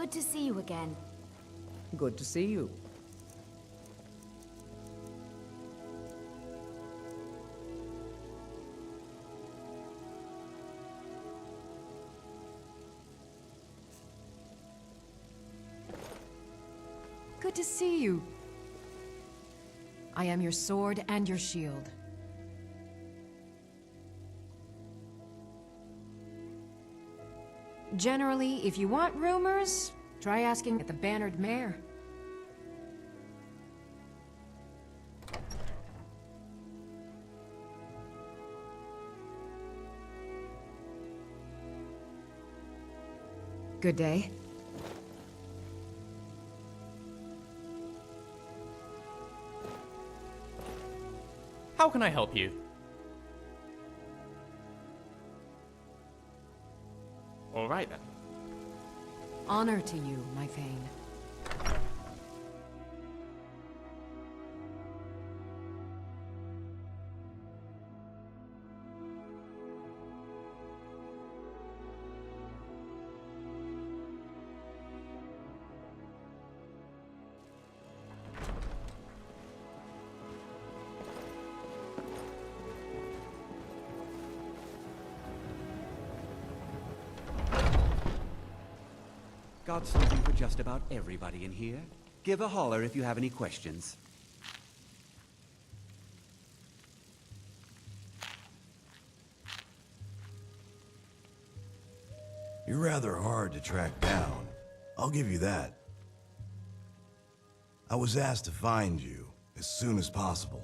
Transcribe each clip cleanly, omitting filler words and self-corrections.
Good to see you again. Good to see you. Good to see you. I am your sword and your shield. Generally, if you want rumors, try asking at the Bannered Mare. Good day. How can I help you? All right then. Honor to you, my Thane. Got something for just about everybody in here. Give a holler if you have any questions. You're rather hard to track down. I'll give you that. I was asked to find you as soon as possible.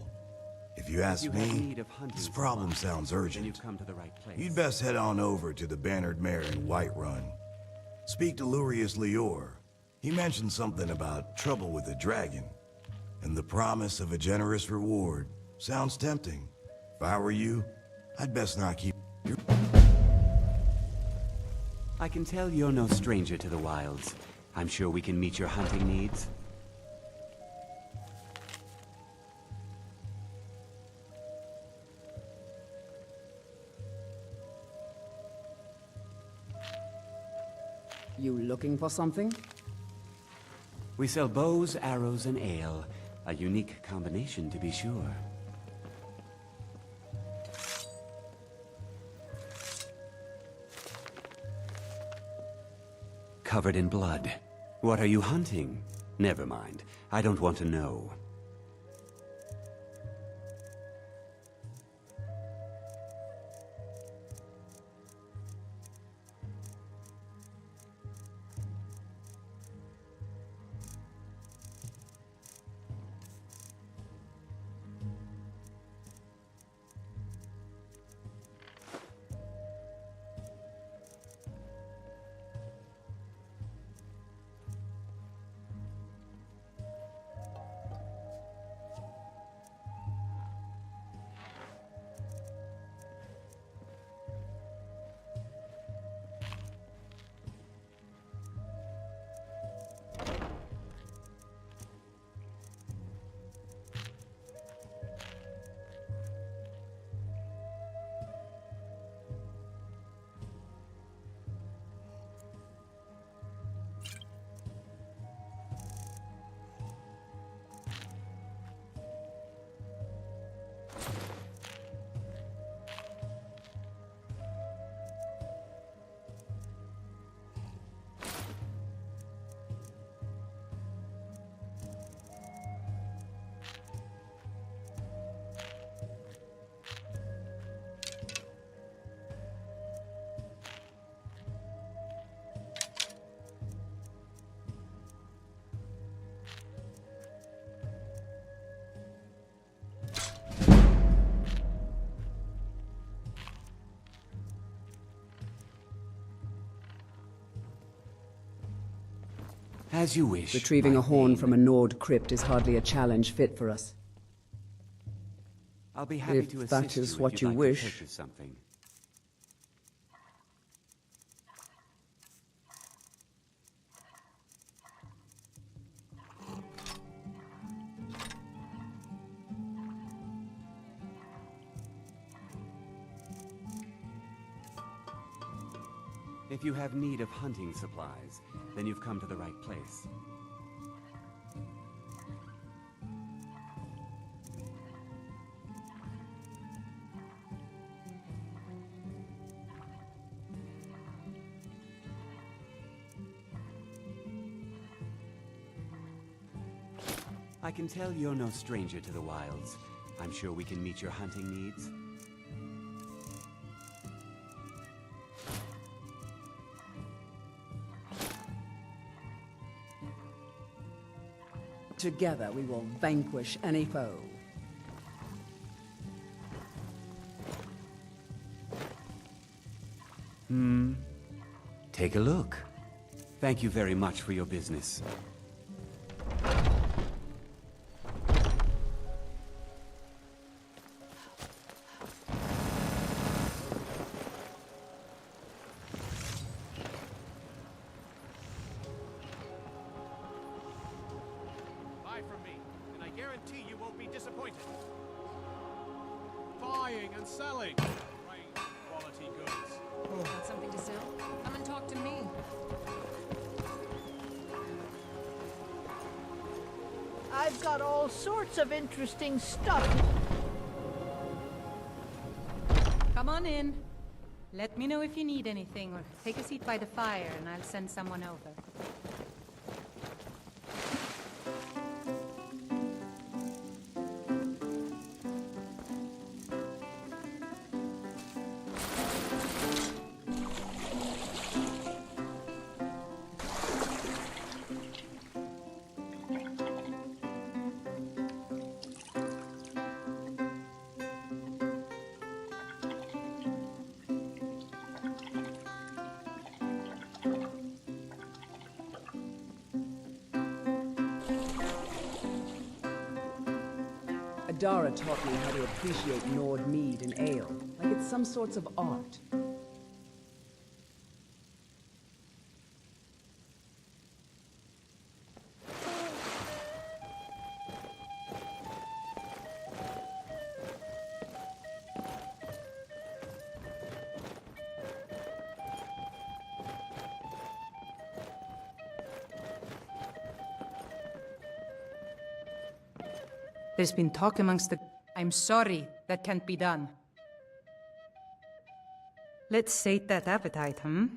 If you ask me, this problem sounds urgent. You've come to the right place. You'd best head on over to the Bannered Mare in Whiterun. Speak to Lurius Lior. He mentioned something about trouble with the dragon, and the promise of a generous reward. Sounds tempting. If I were you, I'd best not keep your... I can tell you're no stranger to the wilds. I'm sure we can meet your hunting needs. You looking for something? We sell bows, arrows, and ale. A unique combination, to be sure. Covered in blood. What are you hunting? Never mind. I don't want to know. As you wish. Retrieving a horn from a Nord crypt is hardly a challenge fit for us. I'll be happy If to assist that is you what if you you'd like wish. to purchase something. If you have need of hunting supplies, then you've come to the right place. I can tell you're no stranger to the wilds. I'm sure we can meet your hunting needs. Together we will vanquish any foe. Take a look. Thank you very much for your business. Buy from me, and I guarantee you won't be disappointed. Buying and selling. Great quality goods. Got something to sell? Come and talk to me. I've got all sorts of interesting stuff. Come on in. Let me know if you need anything, or take a seat by the fire and I'll send someone over. Adara taught me how to appreciate Nord mead and ale, like it's some sorts of art. There's been talk amongst the... I'm sorry, that can't be done. Let's sate that appetite, hmm?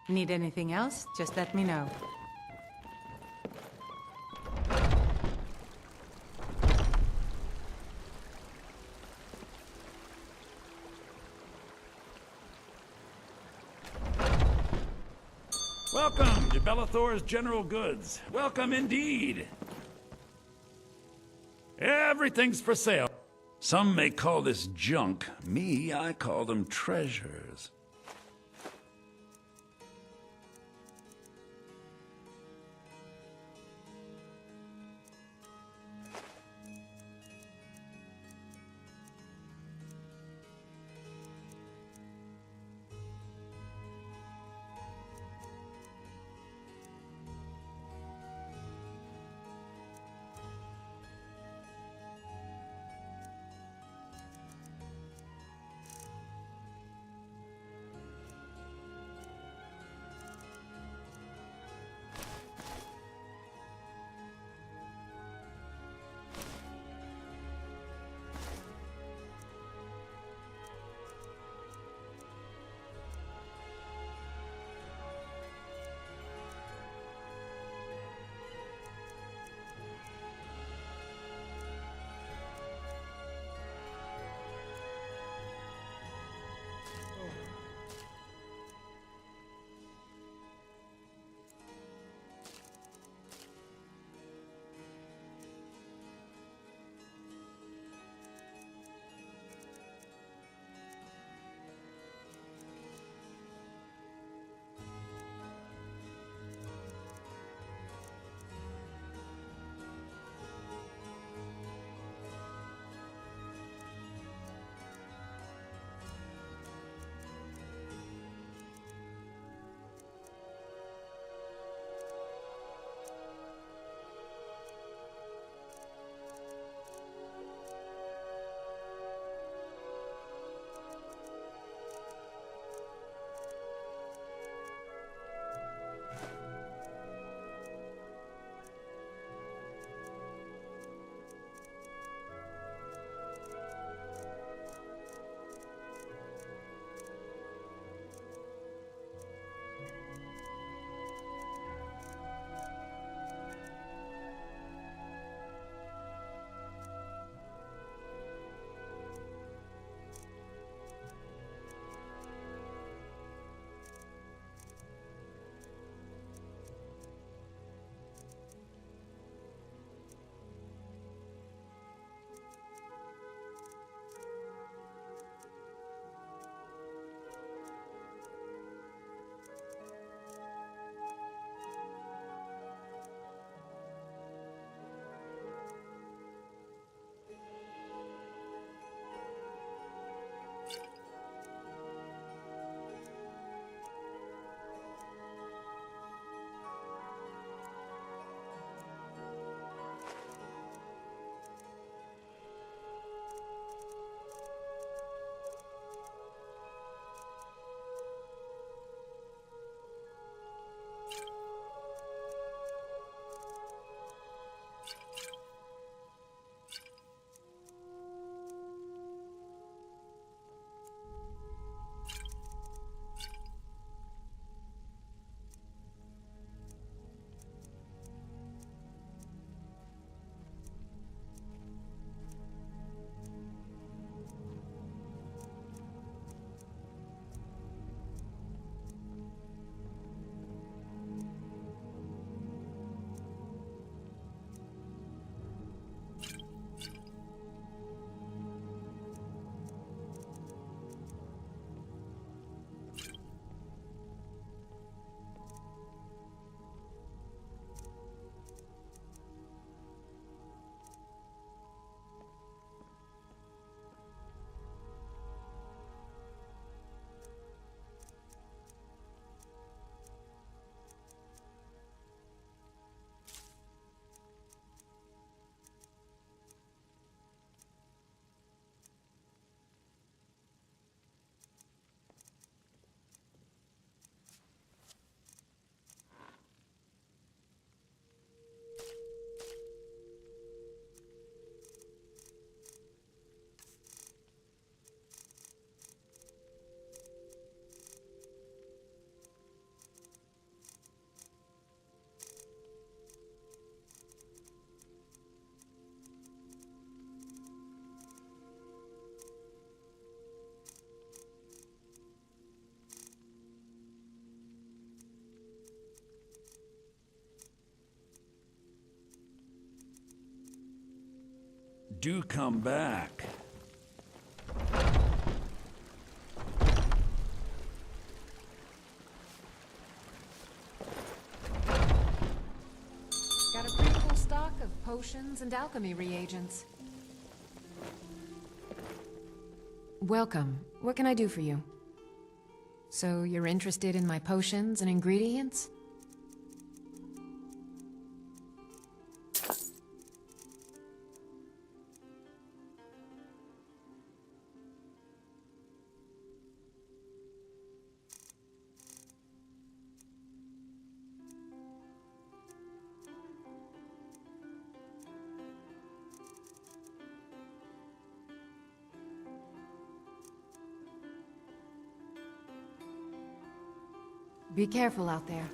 Need anything else? Just let me know. Welcome to Bellathor's General Goods. Welcome indeed. Everything's for sale. Some may call this junk. Me, I call them treasures. do come back. Got a pretty full stock of potions and alchemy reagents. Welcome. What can I do for you? So you're interested in my potions and ingredients? Be careful out there.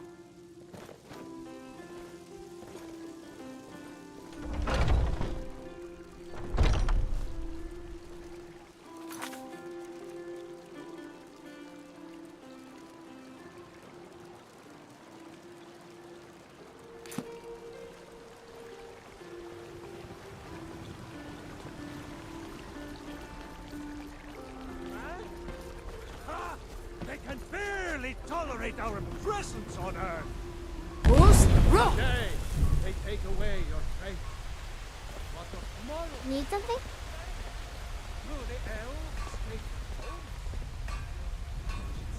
They can barely tolerate our presence on Earth. Today, they take away your faith. What of tomorrow? Need something? Through the elves take home.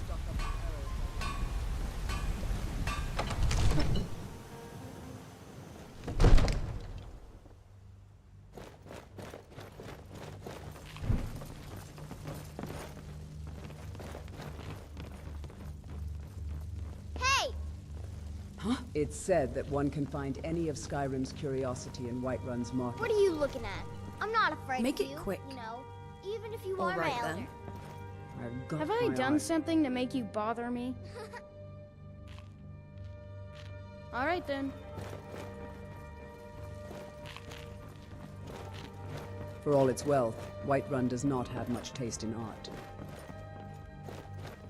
Stuck up the It's said that one can find any of Skyrim's curiosity in Whiterun's market. What are you looking at? I'm not afraid Make of it you, quick. you know, even if you All are right, my elder. then. I've got Have I my done eye. something to make you bother me? All right, then. For all its wealth, Whiterun does not have much taste in art.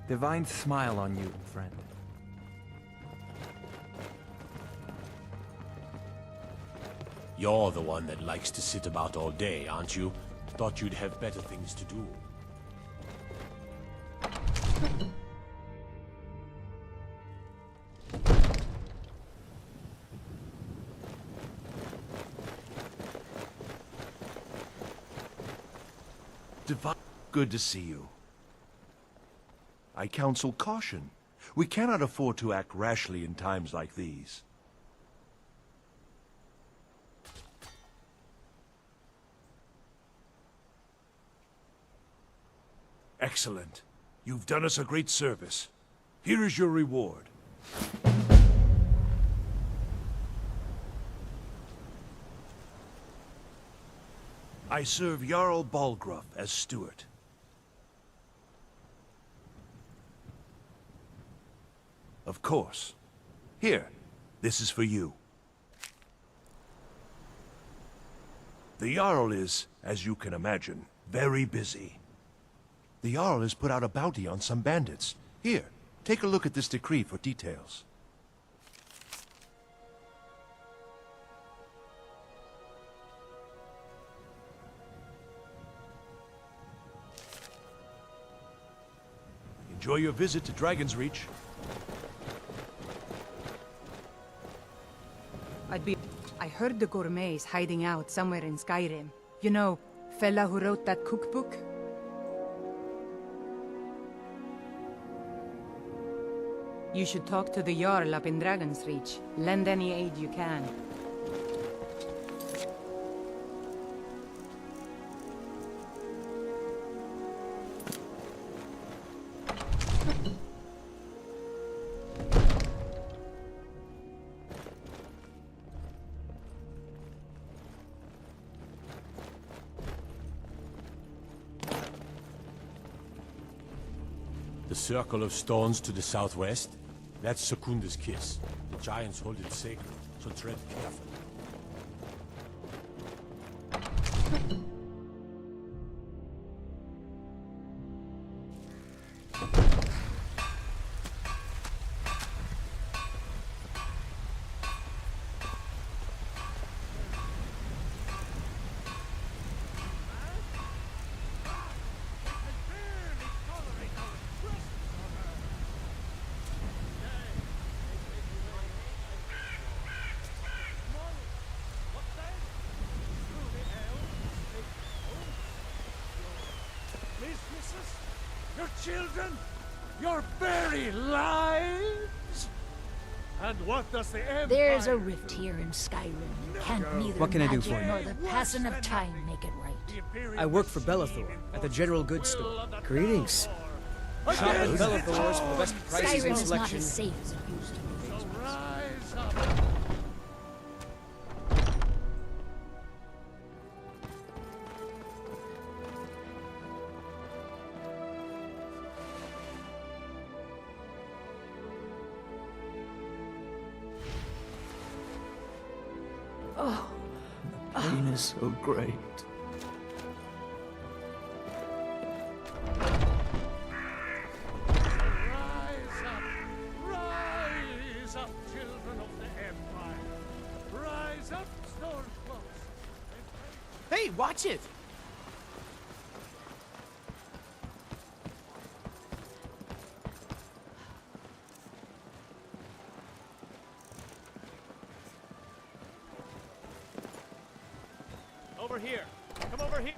Divine smile on you, friend. You're the one that likes to sit about all day, aren't you? Thought you'd have better things to do. Divine, good to see you. I counsel caution. We cannot afford to act rashly in times like these. Excellent. You've done us a great service. Here is your reward. I serve Jarl Balgruuf as steward. Of course. Here, this is for you. The Jarl is, as you can imagine, very busy. The Jarl has put out a bounty on some bandits. Here, take a look at this decree for details. Enjoy your visit to Dragon's Reach. I heard the gourmet's hiding out somewhere in Skyrim. You know, fella who wrote that cookbook? You should talk to the Jarl up in Dragon's Reach. Lend any aid you can. The circle of stones to the southwest? That's Secunda's kiss. The giants hold it sacred, so tread carefully. Your children? Your very lives? And what does the Empire There's a rift here in Skyrim. Can't neither What can I do magic for you? nor the passing of time make it right. I work for Bellathor at the General Goods Store. Greetings. Shop at Bellathor's for the best prices Skyrim and is not selection. as safe as it used to be. So rise up. Oh, the pain is so great. Rise up, children of the Empire. Rise up, Stormcloaks. Hey, watch it! Over here. Come over here.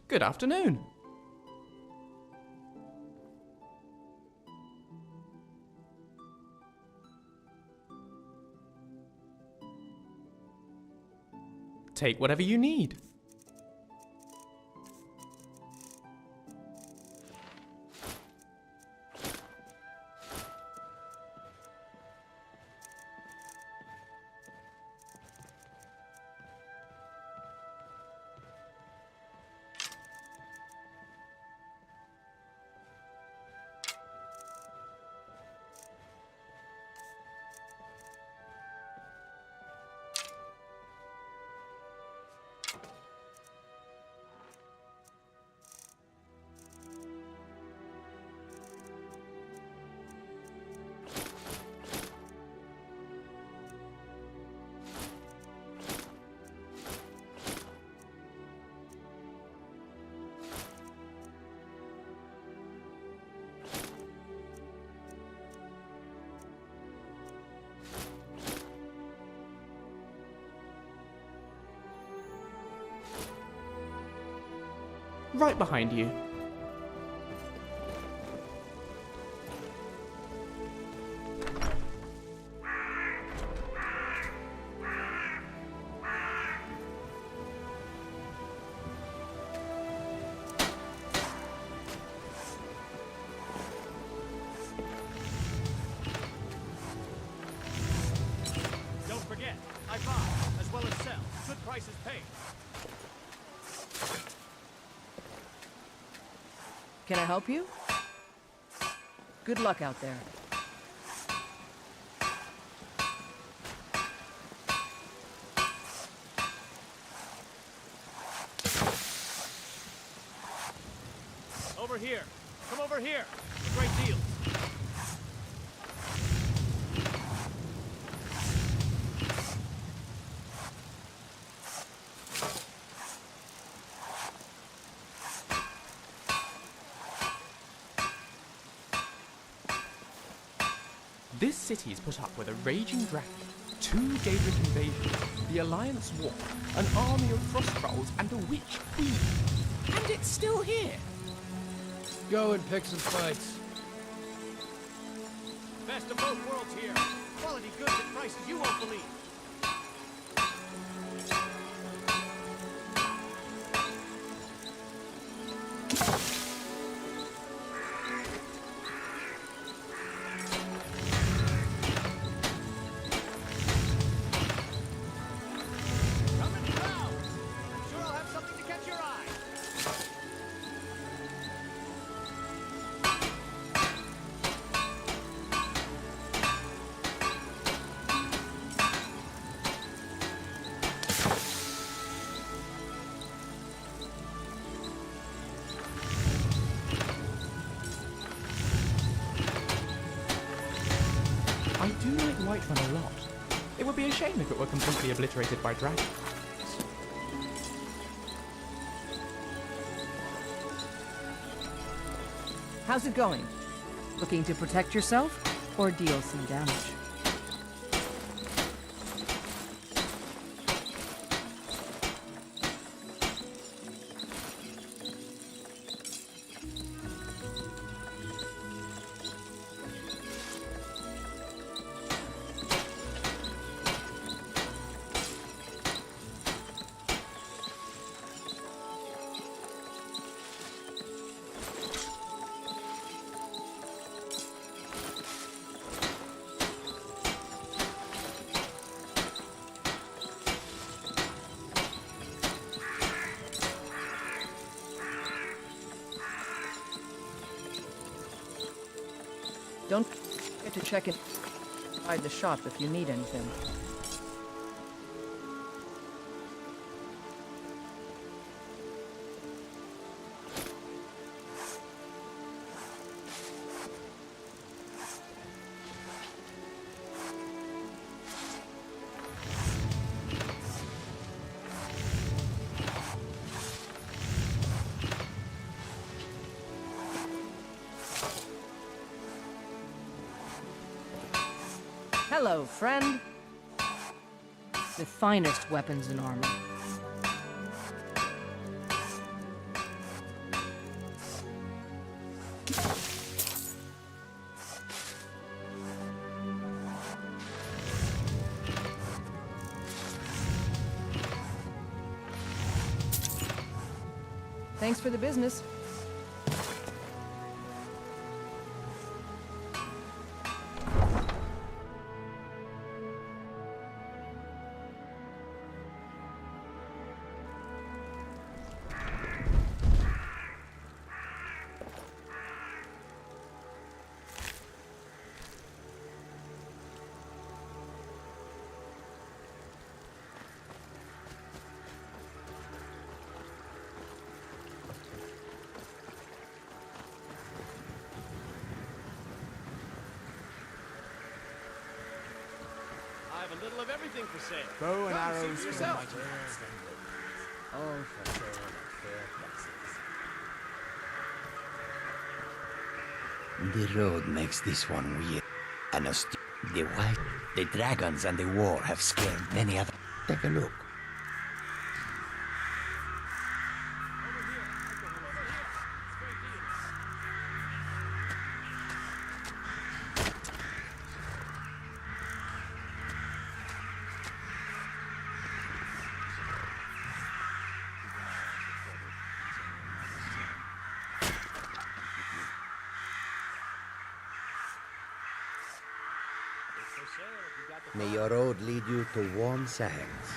Good afternoon. Take whatever you need. Right behind you. Don't forget, I buy as well as sell. Good prices paid. Can I help you? Good luck out there. Over here. Come over here. Great deal. This city is put up with a raging dragon, 2 Daedric invasions, the Alliance War, an army of frost trolls, and a witch queen. And it's still here. Go and pick some fights. Best of both worlds here. Quality goods at prices you won't believe. do like Whiterun a lot. It would be a shame if it were completely obliterated by dragons. How's it going? Looking to protect yourself or deal some damage? Don't forget to check inside the shop if you need anything. Hello, friend. The finest weapons and armor. Thanks for the business. I have a little of everything for sale. Bow and Come see arrows for for yourself. All for sale at fair prices. The road makes this one weird. And the white, the dragons and the war have scared many other. Take a look. May your road lead you to warm sands.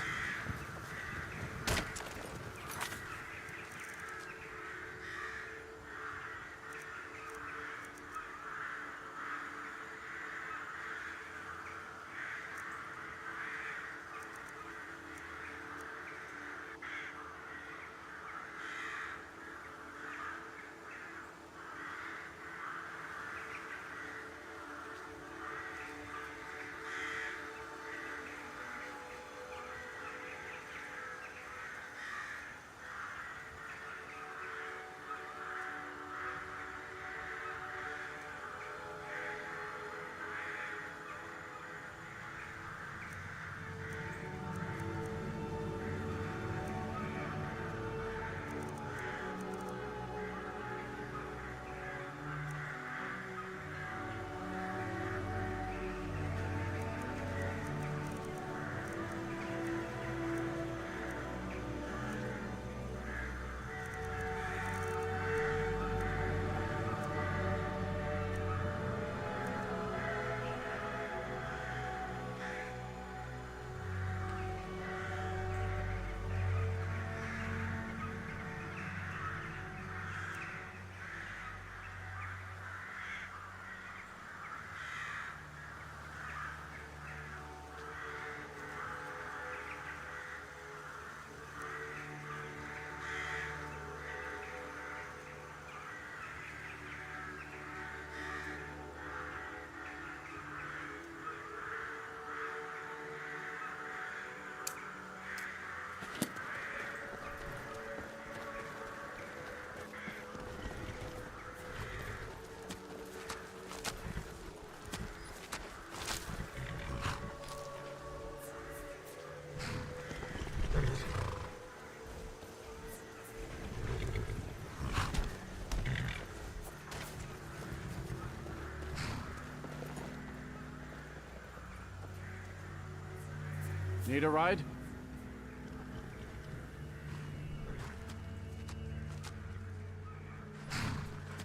Need a ride?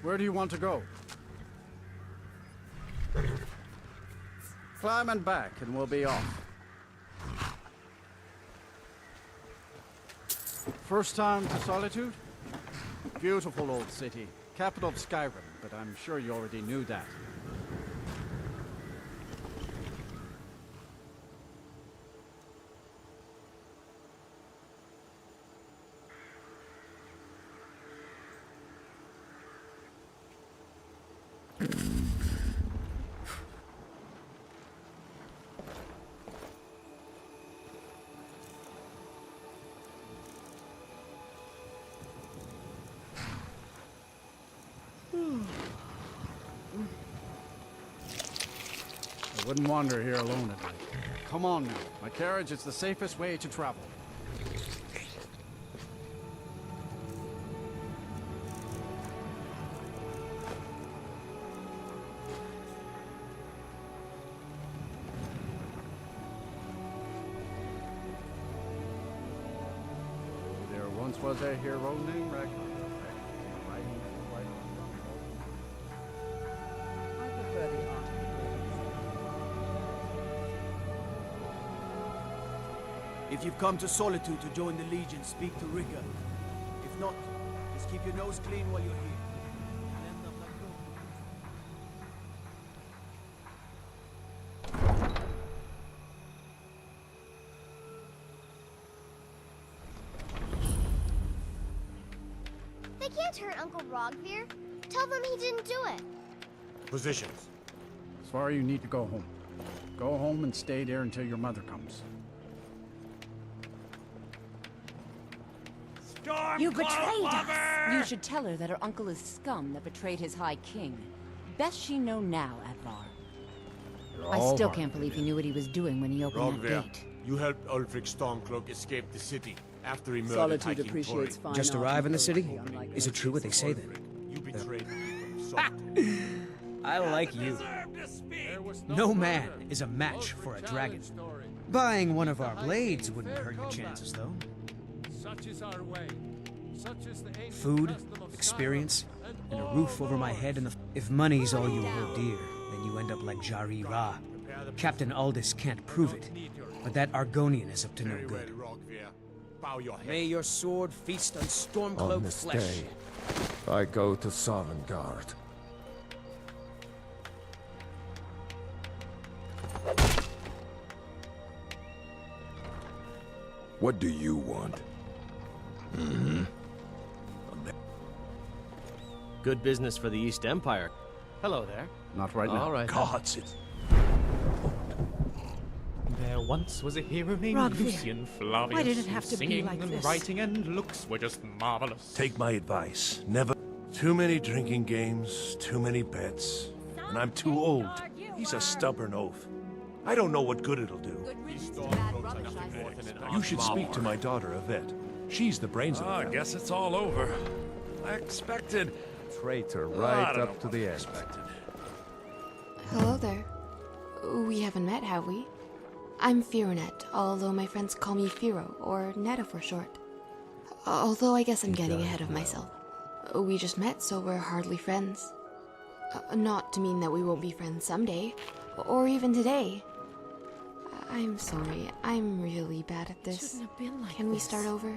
Where do you want to go? Climb and back, and we'll be off. First time to Solitude? Beautiful old city. Capital of Skyrim, but I'm sure you already knew that. I wouldn't wander here alone at night. Come on now. My carriage is the safest way to travel. There once was a hero named Ragnar. If you've come to Solitude to join the Legion, speak to Rika. If not, just keep your nose clean while you're here. They can't hurt Uncle Rogvir. Tell them he didn't do it. Positions. Svar, you need to go home. Go home and stay there until your mother comes. You betrayed us! You should tell her that her uncle is scum that betrayed his High King. Best she know now, Advar. I still can't believe he knew what he was doing when he opened that gate. You helped Ulfric Stormcloak escape the city after he murdered Solitude Hiking appreciates fine Just art arrive in the and city? poetry, Is it true what they say then? You betrayed the I like you. No man is a match for a dragon. Buying one of our blades wouldn't hurt your chances, though. Such is our way. Such is the ancient Food, custom of experience, and a roof over my head and the... If money's all you hold dear, then you end up like Jari Ra. Captain Aldous can't prove it, but that Argonian is up to no good. May your sword feast on On Stormcloak this flesh. day, I go to Sovngarde. What do you want? Good business for the East Empire. Hello there. Not right now. All right. Gods, it's... There once was a hero named Rogvir, Lucian Flavius. why did it have to be singing like and this? writing and looks were just marvelous. Take my advice. Never... Too many drinking games, too many bets. And I'm too old. He's a stubborn oaf. I don't know what good it'll do. You should speak to my daughter, Yvette. She's the brains of the family. I guess it's all over. I expected... Traitor I right don't up to the end. Hello there. We haven't met, have we? I'm Fironet, although my friends call me Firo, or Netta for short. Although I guess I'm getting ahead of myself. We just met, so we're hardly friends. Not to mean that we won't be friends someday, or even today. I'm sorry, I'm really bad at this. Shouldn't have been like Can we this. start over?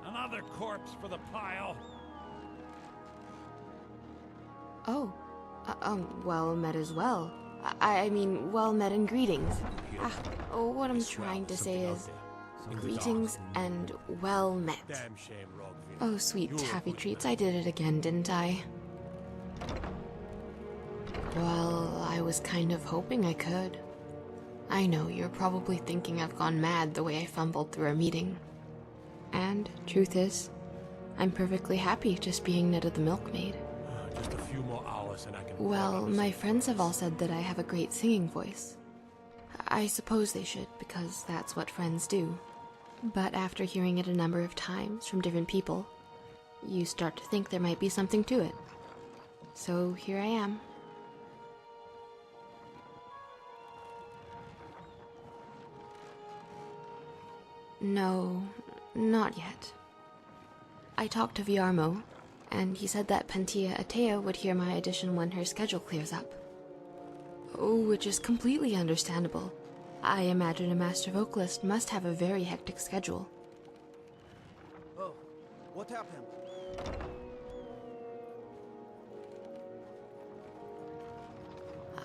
Another corpse for the pile. Oh, well met as well. I mean, well met and greetings. What I'm trying to say is, greetings and well met. Damn shame, Rogvir. Oh, sweet taffy treats, I did it again, didn't I? Well, I was kind of hoping I could. I know, you're probably thinking I've gone mad the way I fumbled through our meeting. And, truth is, I'm perfectly happy just being Netta the milkmaid. Just a few more hours and I can... Well, my friends have all said that I have a great singing voice. I suppose they should, because that's what friends do. But after hearing it a number of times from different people, you start to think there might be something to it. So here I am. No, not yet. I talked to Viarmo, and he said that Pantia Atea would hear my audition when her schedule clears up. Oh, which is completely understandable. I imagine a master vocalist must have a very hectic schedule. Oh, what happened?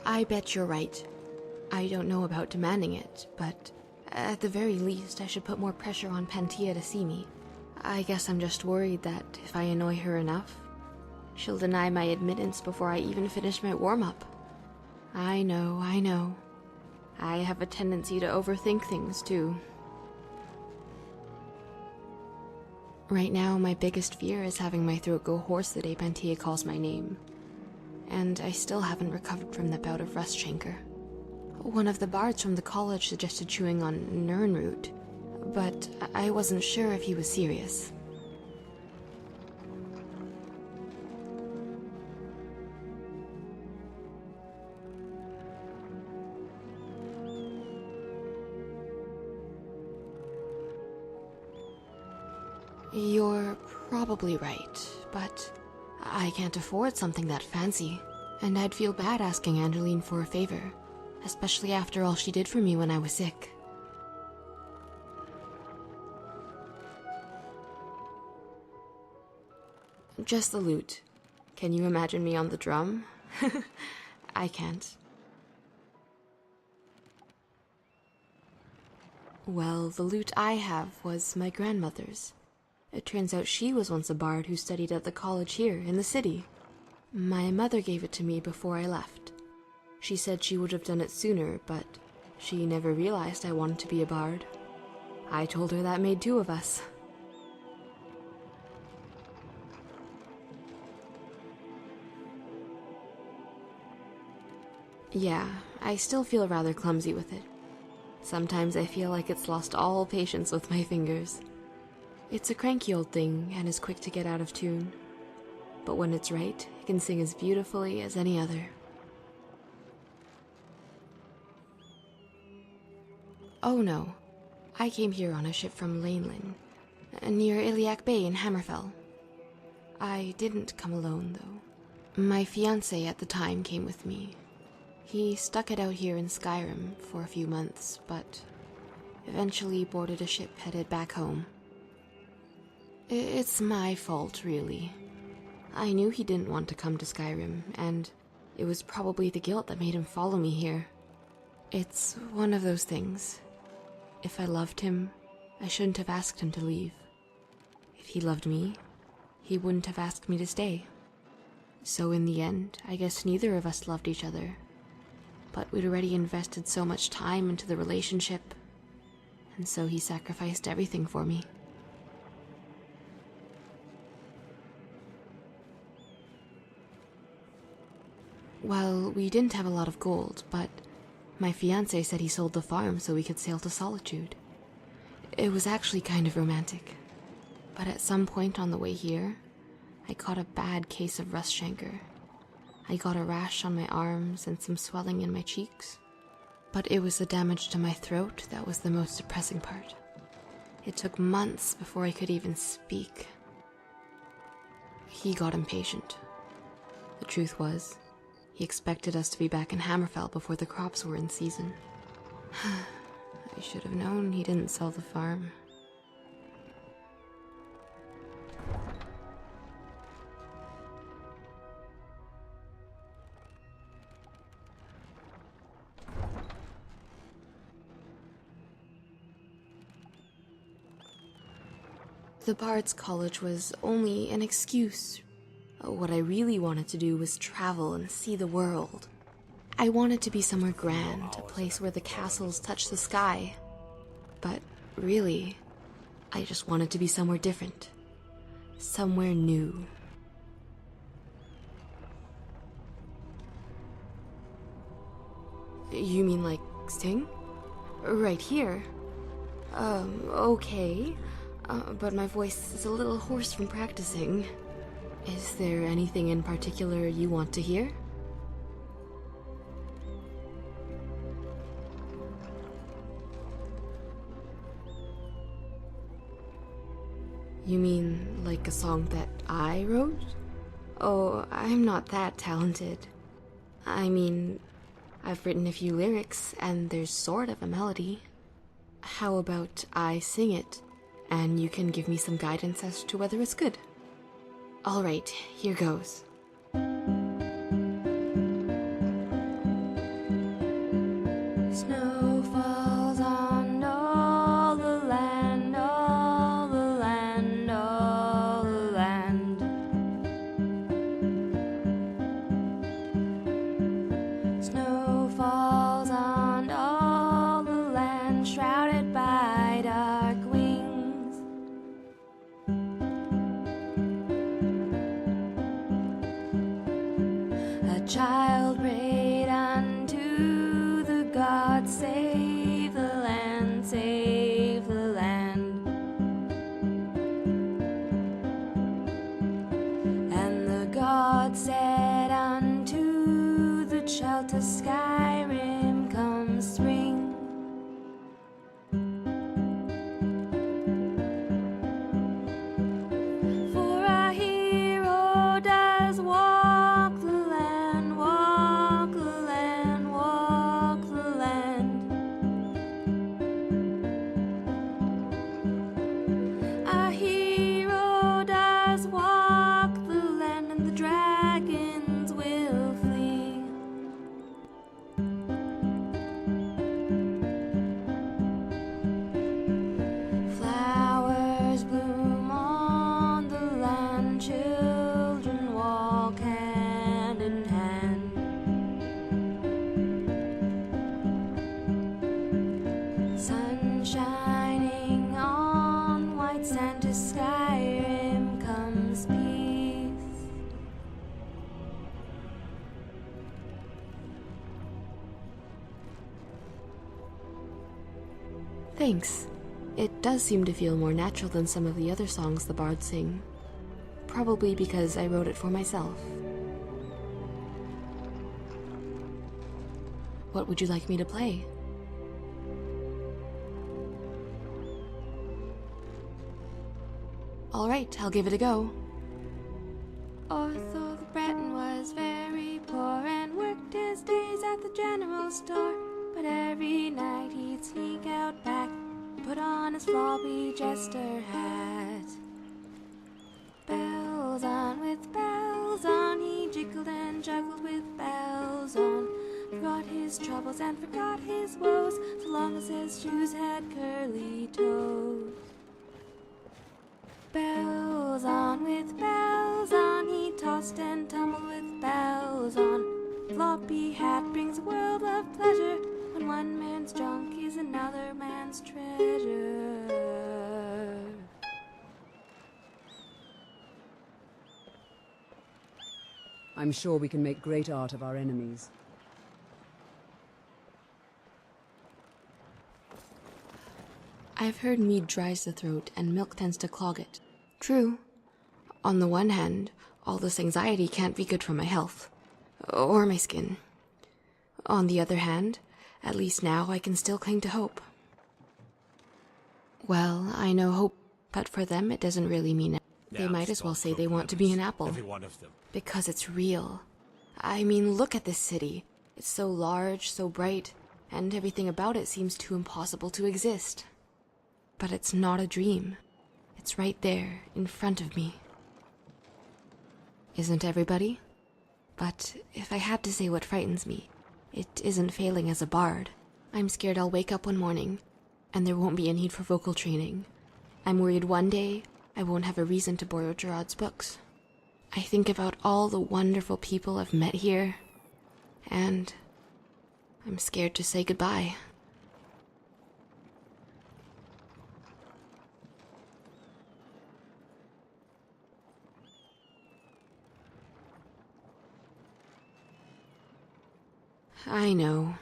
I bet you're right. I don't know about demanding it, but at the very least I should put more pressure on Pantia to see me. I guess I'm just worried that if I annoy her enough, she'll deny my admittance before I even finish my warm-up. I know. I have a tendency to overthink things, too. Right now, my biggest fear is having my throat go hoarse the day Pantia calls my name. And I still haven't recovered from the bout of rust chancre. One of the bards from the college suggested chewing on Nirnroot, but I wasn't sure if he was serious. You're probably right, but I can't afford something that fancy, and I'd feel bad asking Angeline for a favor, especially after all she did for me when I was sick. Just the lute. Can you imagine me on the drum? I can't. Well, the lute I have was my grandmother's. It turns out she was once a bard who studied at the college here in the city. My mother gave it to me before I left. She said she would have done it sooner, but she never realized I wanted to be a bard. I told her that made two of us. Yeah, I still feel rather clumsy with it. Sometimes I feel like it's lost all patience with my fingers. It's a cranky old thing and is quick to get out of tune. But when it's right, it can sing as beautifully as any other. Oh no, I came here on a ship from Laneland, near Iliac Bay in Hammerfell. I didn't come alone, though. My fiancé at the time came with me. He stuck it out here in Skyrim for a few months, but eventually boarded a ship headed back home. It's my fault, really. I knew he didn't want to come to Skyrim, and it was probably the guilt that made him follow me here. It's one of those things. If I loved him, I shouldn't have asked him to leave. If he loved me, he wouldn't have asked me to stay. So in the end, I guess neither of us loved each other. But we'd already invested so much time into the relationship, and so he sacrificed everything for me. Well, we didn't have a lot of gold, but my fiancé said he sold the farm so we could sail to Solitude. It was actually kind of romantic. But at some point on the way here, I caught a bad case of rust chancre. I got a rash on my arms and some swelling in my cheeks. But it was the damage to my throat that was the most depressing part. It took months before I could even speak. He got impatient. The truth was, he expected us to be back in Hammerfell before the crops were in season. I should have known he didn't sell the farm. The Bard's College was only an excuse. What I really wanted to do was travel and see the world. I wanted to be somewhere grand, a place where the castles touch the sky. But really, I just wanted to be somewhere different. Somewhere new. You mean like sing? Right here? Okay. But my voice is a little hoarse from practicing. Is there anything in particular you want to hear? Like a song that I wrote? Oh, I'm not that talented. I mean, I've written a few lyrics, and there's sort of a melody. How about I sing it, and you can give me some guidance as to whether it's good? Alright, here goes. Snow falls on all the land, all the land, all the land. Snow falls on all the land, shrouded by dark wings. A child prayed unto the gods, save the land, save the land. And the god said unto the child, to Skyrim come spring. For a hero does walk the land, walk the land, walk the land. A hero does walk the land, and the dragons will flee. Flowers bloom on the land, children walk hand in hand. Sun shining on white sand, to Skyrim comes peace. Thanks. It does seem to feel more natural than some of the other songs the bards sing. Probably because I wrote it for myself. What would you like me to play? Alright, I'll give it a go. Arthur the Breton was very poor and worked his days at the general store. But every night he'd sneak out back, put on his floppy jester hat. Bells on with bells on, he jiggled and juggled with bells on. Forgot his troubles and forgot his woes, so long as his shoes had curly toes. Bells on with bells on, he tossed and tumbled with bells on. Floppy hat brings a world of pleasure, when one man's junk is another man's treasure. I'm sure we can make great art of our enemies. I've heard mead dries the throat and milk tends to clog it. True. On the one hand, all this anxiety can't be good for my health. Or my skin. On the other hand, at least now I can still cling to hope. Well, I know hope, but for them it doesn't really mean it. They might as well say they want to be an apple. Every one of them. Because it's real. I mean, look at this city. It's so large, so bright, and everything about it seems too impossible to exist. But it's not a dream. It's right there, in front of me. Isn't everybody? But if I had to say what frightens me, it isn't failing as a bard. I'm scared I'll wake up one morning, and there won't be a need for vocal training. I'm worried one day I won't have a reason to borrow Gerard's books. I think about all the wonderful people I've met here, and I'm scared to say goodbye. I know.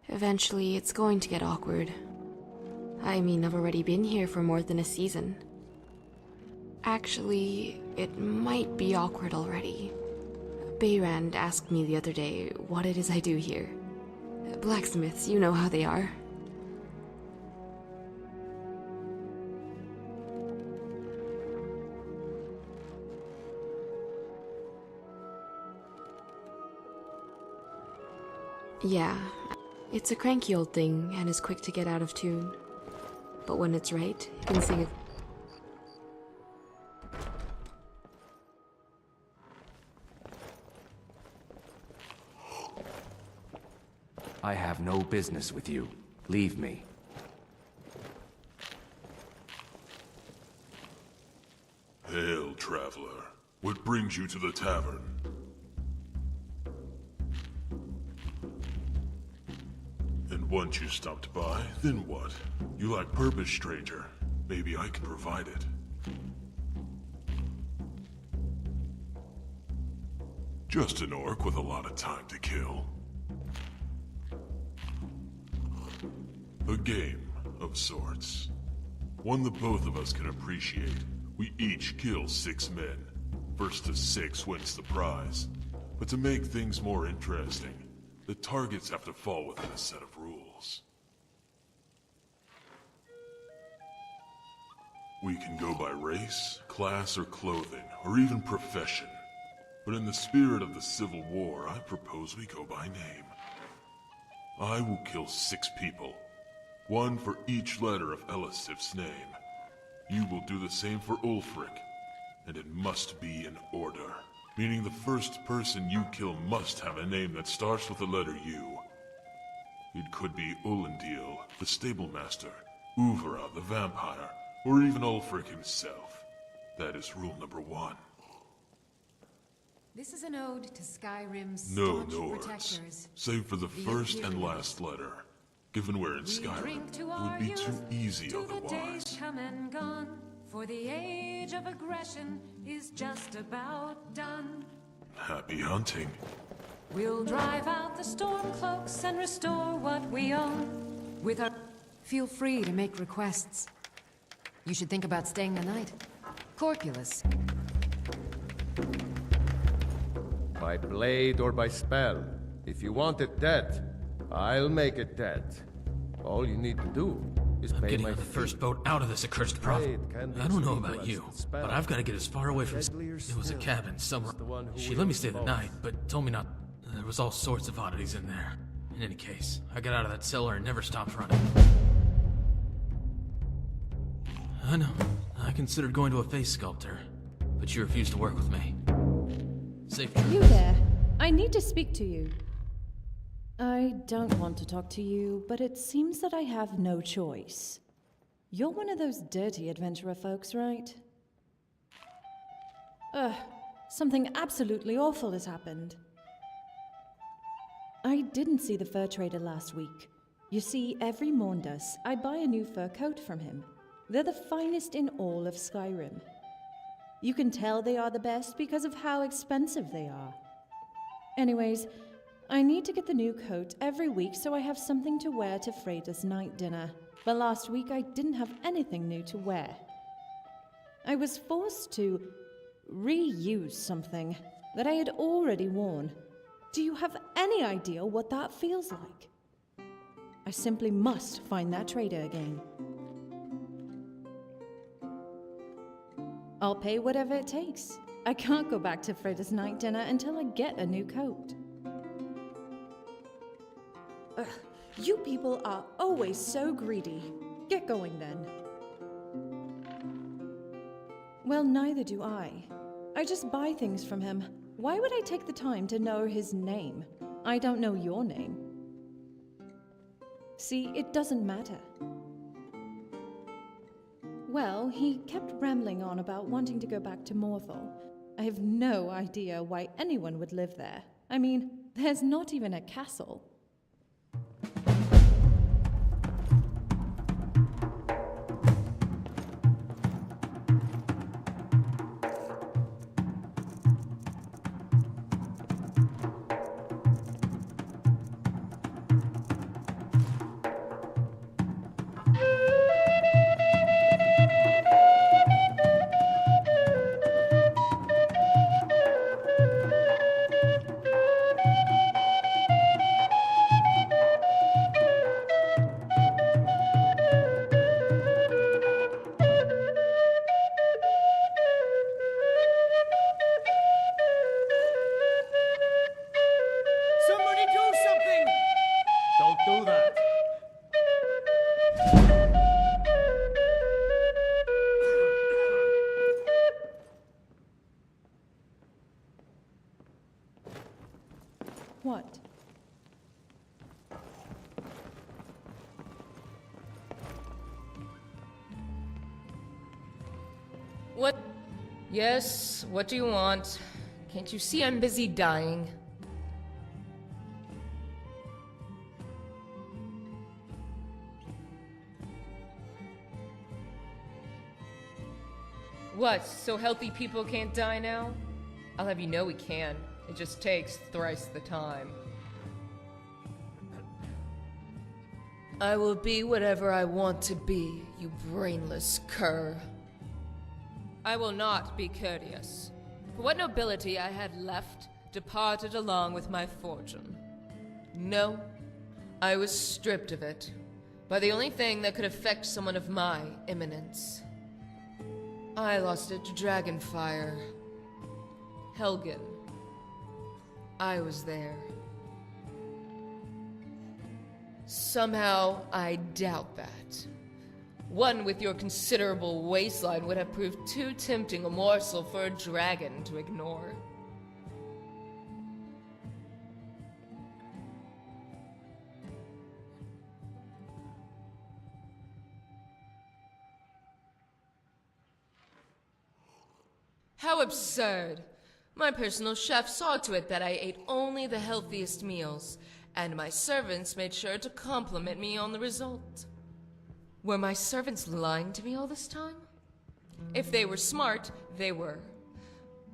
Eventually, it's going to get awkward. I mean, I've already been here for more than a season. Actually, it might be awkward already. Beyrand asked me the other day what it is I do here. Blacksmiths, you know how they are. Yeah, it's a cranky old thing and is quick to get out of tune. But when it's right, it can sing it. I have no business with you. Leave me. Hail, traveler. What brings you to the tavern? And once you stopped by, then what? You lack purpose, stranger. Maybe I can provide it. Just an orc with a lot of time to kill. A game of sorts. One that both of us can appreciate. We each kill 6 men. First to 6 wins the prize. But to make things more interesting, the targets have to fall within a set of rules. We can go by race, class, or clothing, or even profession. But in the spirit of the Civil War, I propose we go by name. I will kill 6 people. 1 for each letter of Immersif's name. You will do the same for Ulfric, and it must be in order. Meaning the first person you kill must have a name that starts with the letter U. It could be Ullendil, the stablemaster, Uvera, the vampire, or even Ulfric himself. That is rule number 1. This is an ode to Skyrim's No staunch Nords, protectors. save for the first and last letter. Given we're in Skyrim, it would be too easy otherwise. Come and gone, for the age of aggression is just about done. Happy hunting. We'll drive out the storm cloaks and restore what we own. With our... Feel free to make requests. You should think about staying the night. Corpulus. By blade or by spell. If you want it dead, I'll make it dead. All you need to do is I'm pay getting my on the fee. first boat out of this accursed prophet. I don't know about you, but I've got to get as far away from... It was a cabin somewhere. She let me stay the night, but told me not... There was all sorts of oddities in there. In any case, I got out of that cellar and never stopped running. I know. I considered going to a face sculptor, but you refused to work with me. Safe journey. You there. I need to speak to you. I don't want to talk to you, but it seems that I have no choice. You're one of those dirty adventurer folks, right? Something absolutely awful has happened. I didn't see the fur trader last week. You see, every Maundus, I buy a new fur coat from him. They're the finest in all of Skyrim. You can tell they are the best because of how expensive they are. Anyways, I need to get the new coat every week so I have something to wear to Freda's night dinner. But last week I didn't have anything new to wear. I was forced to reuse something that I had already worn. Do you have any idea what that feels like? I simply must find that trader again. I'll pay whatever it takes. I can't go back to Freda's night dinner until I get a new coat. Ugh, you people are always so greedy. Get going then. Well, neither do I. I just buy things from him. Why would I take the time to know his name? I don't know your name. See, it doesn't matter. Well, he kept rambling on about wanting to go back to Morthal. I have no idea why anyone would live there. I mean, there's not even a castle. What? What? Yes, what do you want? Can't you see I'm busy dying? What, so healthy people can't die now? I'll have you know we can. It just takes thrice the time. I will be whatever I want to be, you brainless cur. I will not be courteous. For what nobility I had left departed along with my fortune. No, I was stripped of it by the only thing that could affect someone of my eminence. I lost it to Dragonfire. Helgen. I was there. Somehow, I doubt that. One with your considerable waistline would have proved too tempting a morsel for a dragon to ignore. How absurd! My personal chef saw to it that I ate only the healthiest meals, and my servants made sure to compliment me on the result. Were my servants lying to me all this time? If they were smart, they were.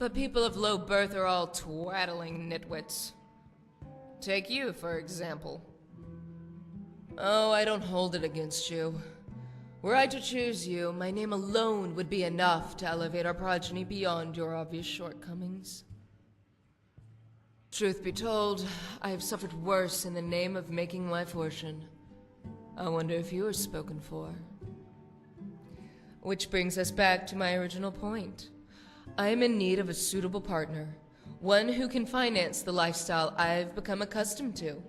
But people of low birth are all twaddling nitwits. Take you, for example. Oh, I don't hold it against you. Were I to choose you, my name alone would be enough to elevate our progeny beyond your obvious shortcomings. Truth be told, I have suffered worse in the name of making my fortune. I wonder if you are spoken for. Which brings us back to my original point. I am in need of a suitable partner, one who can finance the lifestyle I've become accustomed to.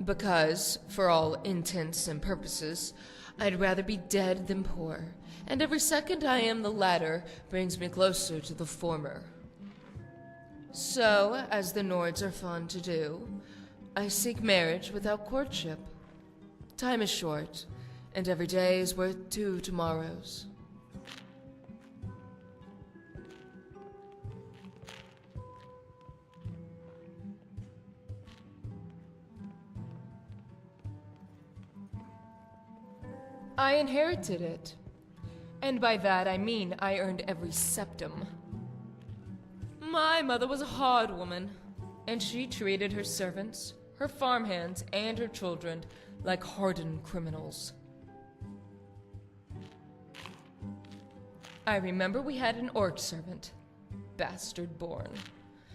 Because, for all intents and purposes, I'd rather be dead than poor, and every second I am the latter brings me closer to the former. So, as the Nords are fond to do, I seek marriage without courtship. Time is short, and every day is worth 2 tomorrows. I inherited it. And by that I mean I earned every septum. My mother was a hard woman, and she treated her servants, her farmhands, and her children like hardened criminals. I remember we had an orc servant, bastard born,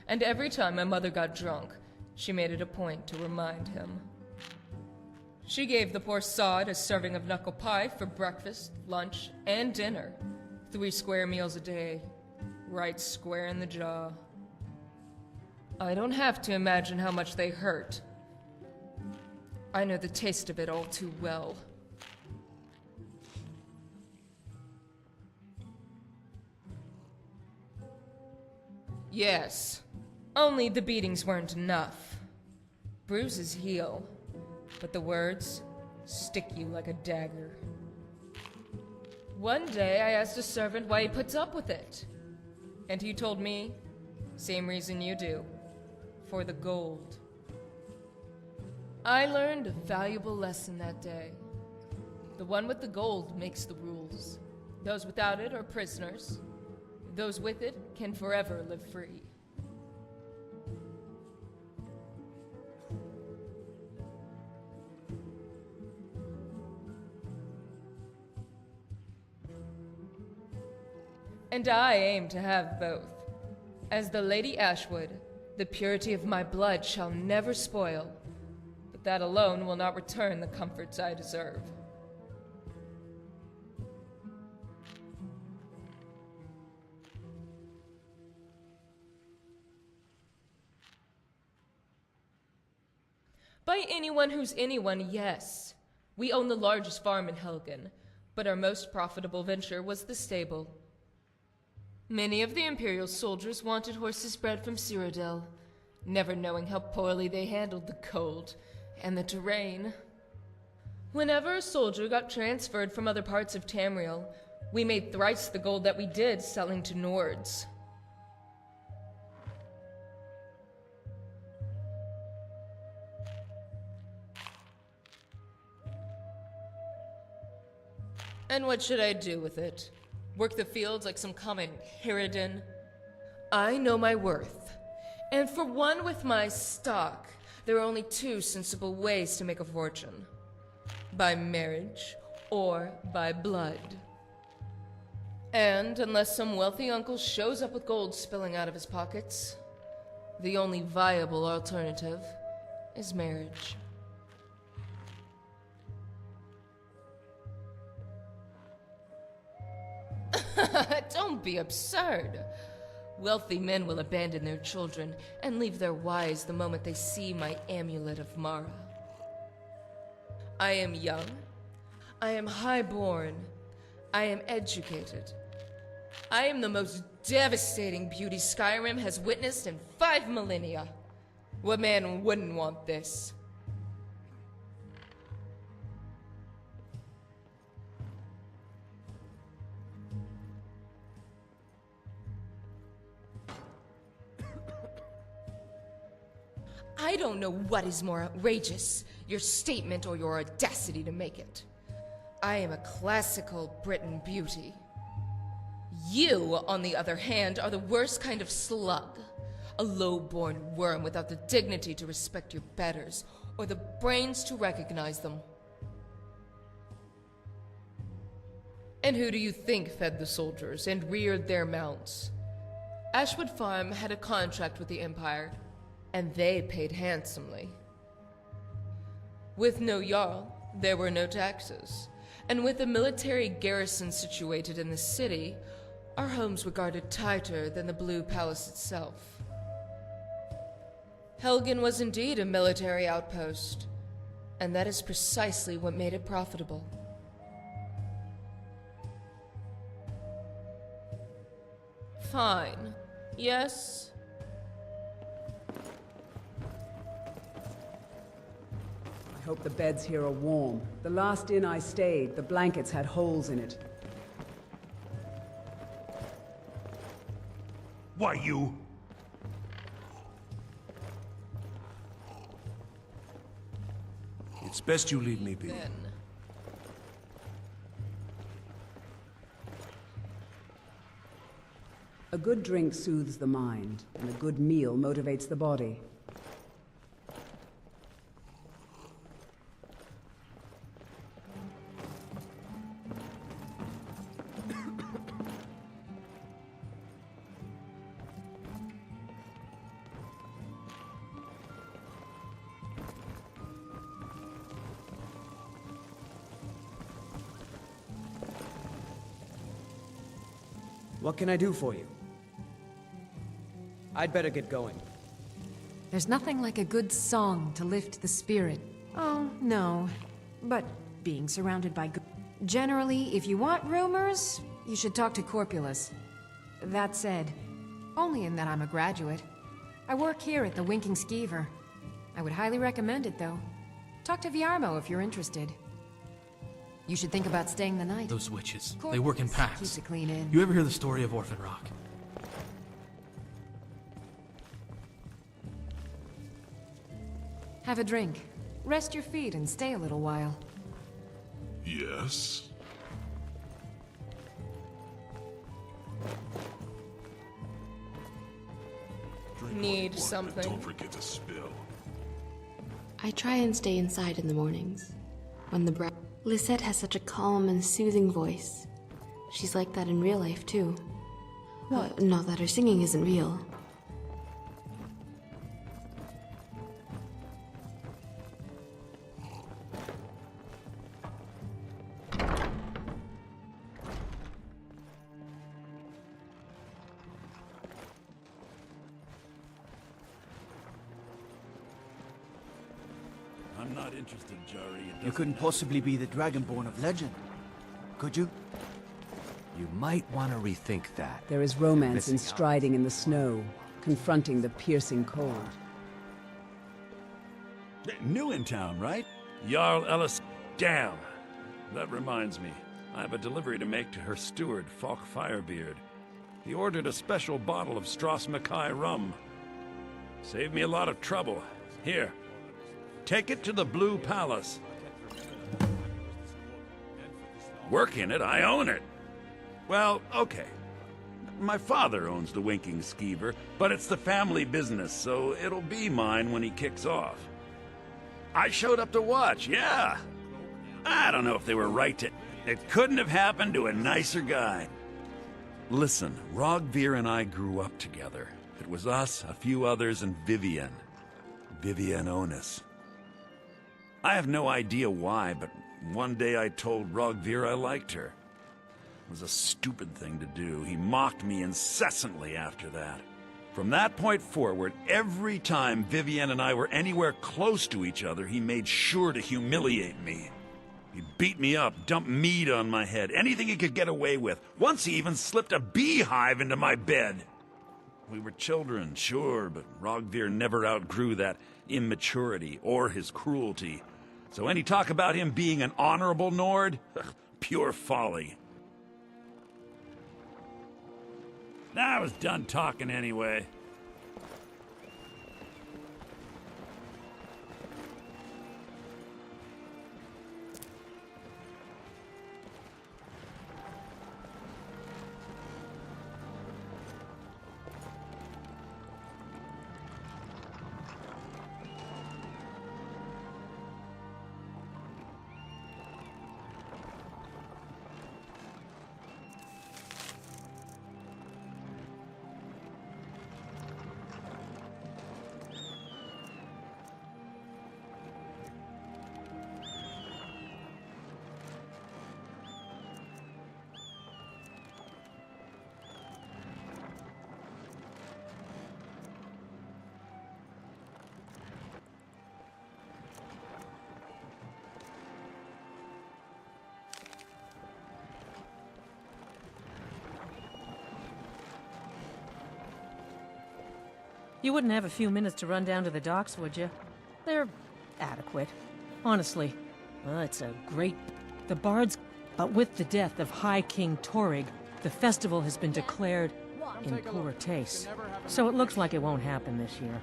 and every time my mother got drunk, she made it a point to remind him. She gave the poor sod a serving of knuckle pie for breakfast, lunch, and dinner. 3 square meals a day, right square in the jaw. I don't have to imagine how much they hurt. I know the taste of it all too well. Yes, only the beatings weren't enough. Bruises heal, but the words stick you like a dagger. One day I asked a servant why he puts up with it, and he told me, same reason you do, for the gold. I learned a valuable lesson that day. The one with the gold makes the rules. Those without it are prisoners. Those with it can forever live free. And I aim to have both. As the Lady Ashwood, the purity of my blood shall never spoil, but that alone will not return the comforts I deserve. By anyone who's anyone, yes. We own the largest farm in Helgen, but our most profitable venture was the stable. Many of the Imperial soldiers wanted horses bred from Cyrodiil, never knowing how poorly they handled the cold and the terrain. Whenever a soldier got transferred from other parts of Tamriel, we made thrice the gold that we did selling to Nords. And what should I do with it? Work the fields like some common harridan? I know my worth. And for one with my stock, there are only two sensible ways to make a fortune. By marriage, or by blood. And unless some wealthy uncle shows up with gold spilling out of his pockets, the only viable alternative is marriage. Don't be absurd. Wealthy men will abandon their children and leave their wives the moment they see my amulet of Mara. I am young. I am high-born. I am educated. I am the most devastating beauty Skyrim has witnessed in 5 millennia. What man wouldn't want this? I don't know what is more outrageous, your statement or your audacity to make it. I am a classical Briton beauty. You, on the other hand, are the worst kind of slug. A low-born worm without the dignity to respect your betters, or the brains to recognize them. And who do you think fed the soldiers and reared their mounts? Ashwood Farm had a contract with the Empire, and they paid handsomely. With no Jarl, there were no taxes, and with a military garrison situated in the city, our homes were guarded tighter than the Blue Palace itself. Helgen was indeed a military outpost, and that is precisely what made it profitable. Fine. Yes? I hope the beds here are warm. The last inn I stayed, the blankets had holes in it. Why, you? It's best you leave me be. Then. A good drink soothes the mind, and a good meal motivates the body. What can I do for you? I'd better get going. There's nothing like a good song to lift the spirit. Oh, no. But being surrounded by good... Generally, if you want rumors, you should talk to Corpulus. That said, only in that I'm a graduate. I work here at the Winking Skeever. I would highly recommend it, though. Talk to Viarmo if you're interested. You should think about staying the night. Those witches, they work in packs. Keeps a clean inn. You ever hear the story of Orphan Rock? Have a drink. Rest your feet and stay a little while. Yes? Need something. Don't forget to spill. I try and stay inside in the mornings. When the bright... Lisette has such a calm and soothing voice. She's like that in real life, too. Not that her singing isn't real. I'm not interested, Jari. You couldn't possibly be the Dragonborn of legend, could you? You might want to rethink that. There is romance in striding in the snow, confronting the piercing cold. New in town, right? Jarl Ellis. Damn! That reminds me. I have a delivery to make to her steward, Falk Firebeard. He ordered a special bottle of Strass Mackay rum. Saved me a lot of trouble. Here. Take it to the Blue Palace. Work in it, I own it. Well, okay. My father owns the Winking Skeever, but it's the family business, so it'll be mine when he kicks off. I showed up to watch, yeah. I don't know if they were right to... It couldn't have happened to a nicer guy. Listen, Rogvir and I grew up together. It was us, a few others, and Vivienne. Vivienne Onus. I have no idea why, but one day I told Rogvir I liked her. It was a stupid thing to do. He mocked me incessantly after that. From that point forward, every time Vivienne and I were anywhere close to each other, he made sure to humiliate me. He beat me up, dumped meat on my head, anything he could get away with. Once he even slipped a beehive into my bed. We were children, sure, but Rogvir never outgrew that immaturity or his cruelty. So any talk about him being an honorable Nord? Pure folly. I was done talking anyway. You wouldn't have a few minutes to run down to the docks, would you? They're adequate. Honestly. Well, it's a great... The bards... But with the death of High King Torrig, the festival has been declared in poor taste. So it looks like it won't happen this year.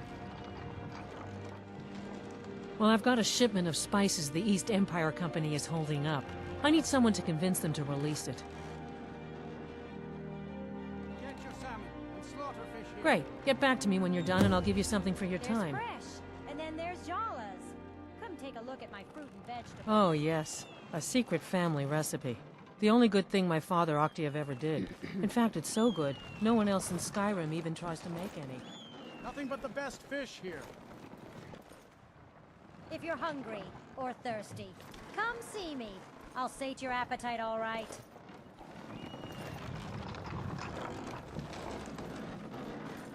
Well, I've got a shipment of spices the East Empire Company is holding up. I need someone to convince them to release it. Great. Get back to me when you're done and I'll give you something for your time. There's fresh, and then there's Jala's. Come take a look at my fruit and vegetables. Oh, yes. A secret family recipe. The only good thing my father Octiev ever did. In fact, it's so good, no one else in Skyrim even tries to make any. Nothing but the best fish here. If you're hungry or thirsty, come see me. I'll sate your appetite all right.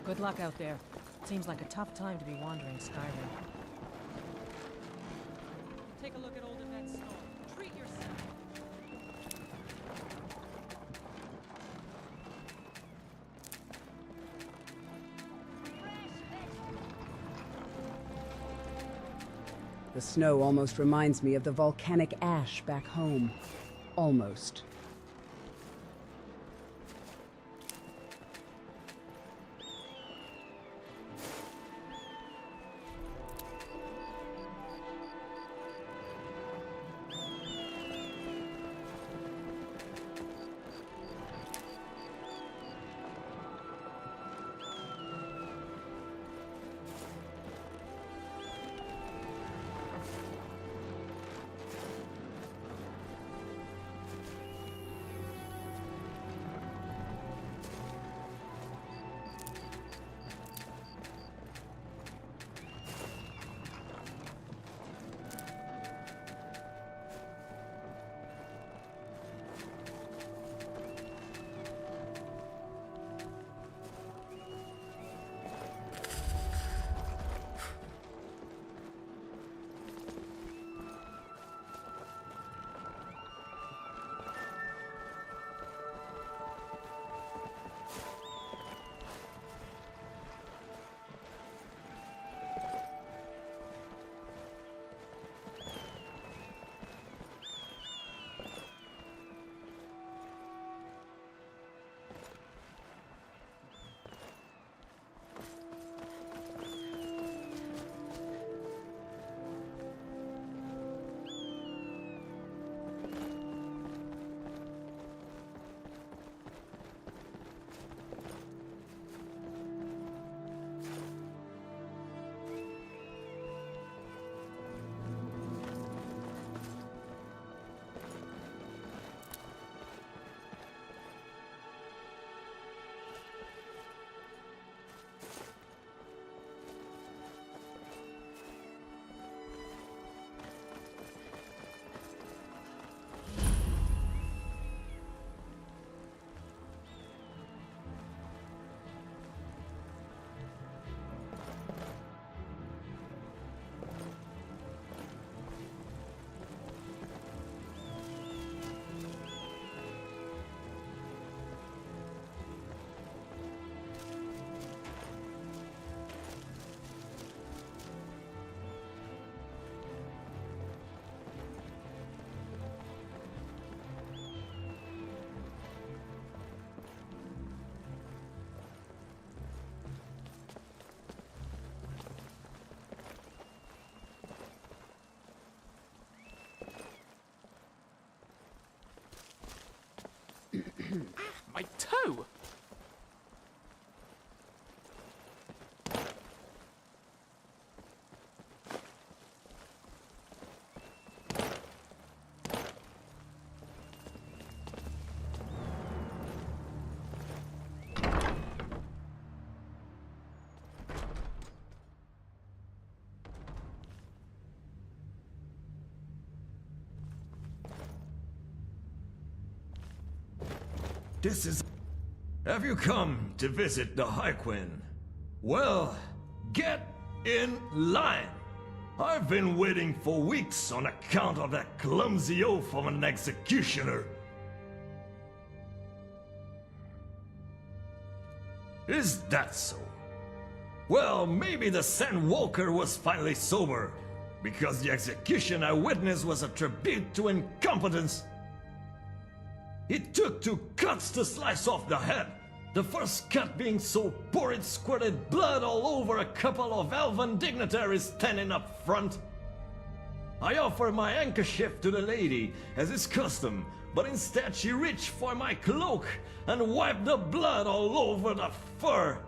Good luck out there. Seems like a tough time to be wandering Skyrim. Take a look at old Yvette's store. Treat yourself. The snow almost reminds me of the volcanic ash back home. Almost. This is... Have you come to visit the Harquin? Well, get in line. I've been waiting for weeks on account of that clumsy oaf of an executioner. Is that so? Well, maybe the Sandwalker was finally sober, because the execution I witnessed was a tribute to incompetence. It took 2 cuts to slice off the head, the first cut being so poor it squirted blood all over a couple of elven dignitaries standing up front. I offered my handkerchief to the lady, as is custom, but instead she reached for my cloak and wiped the blood all over the fur.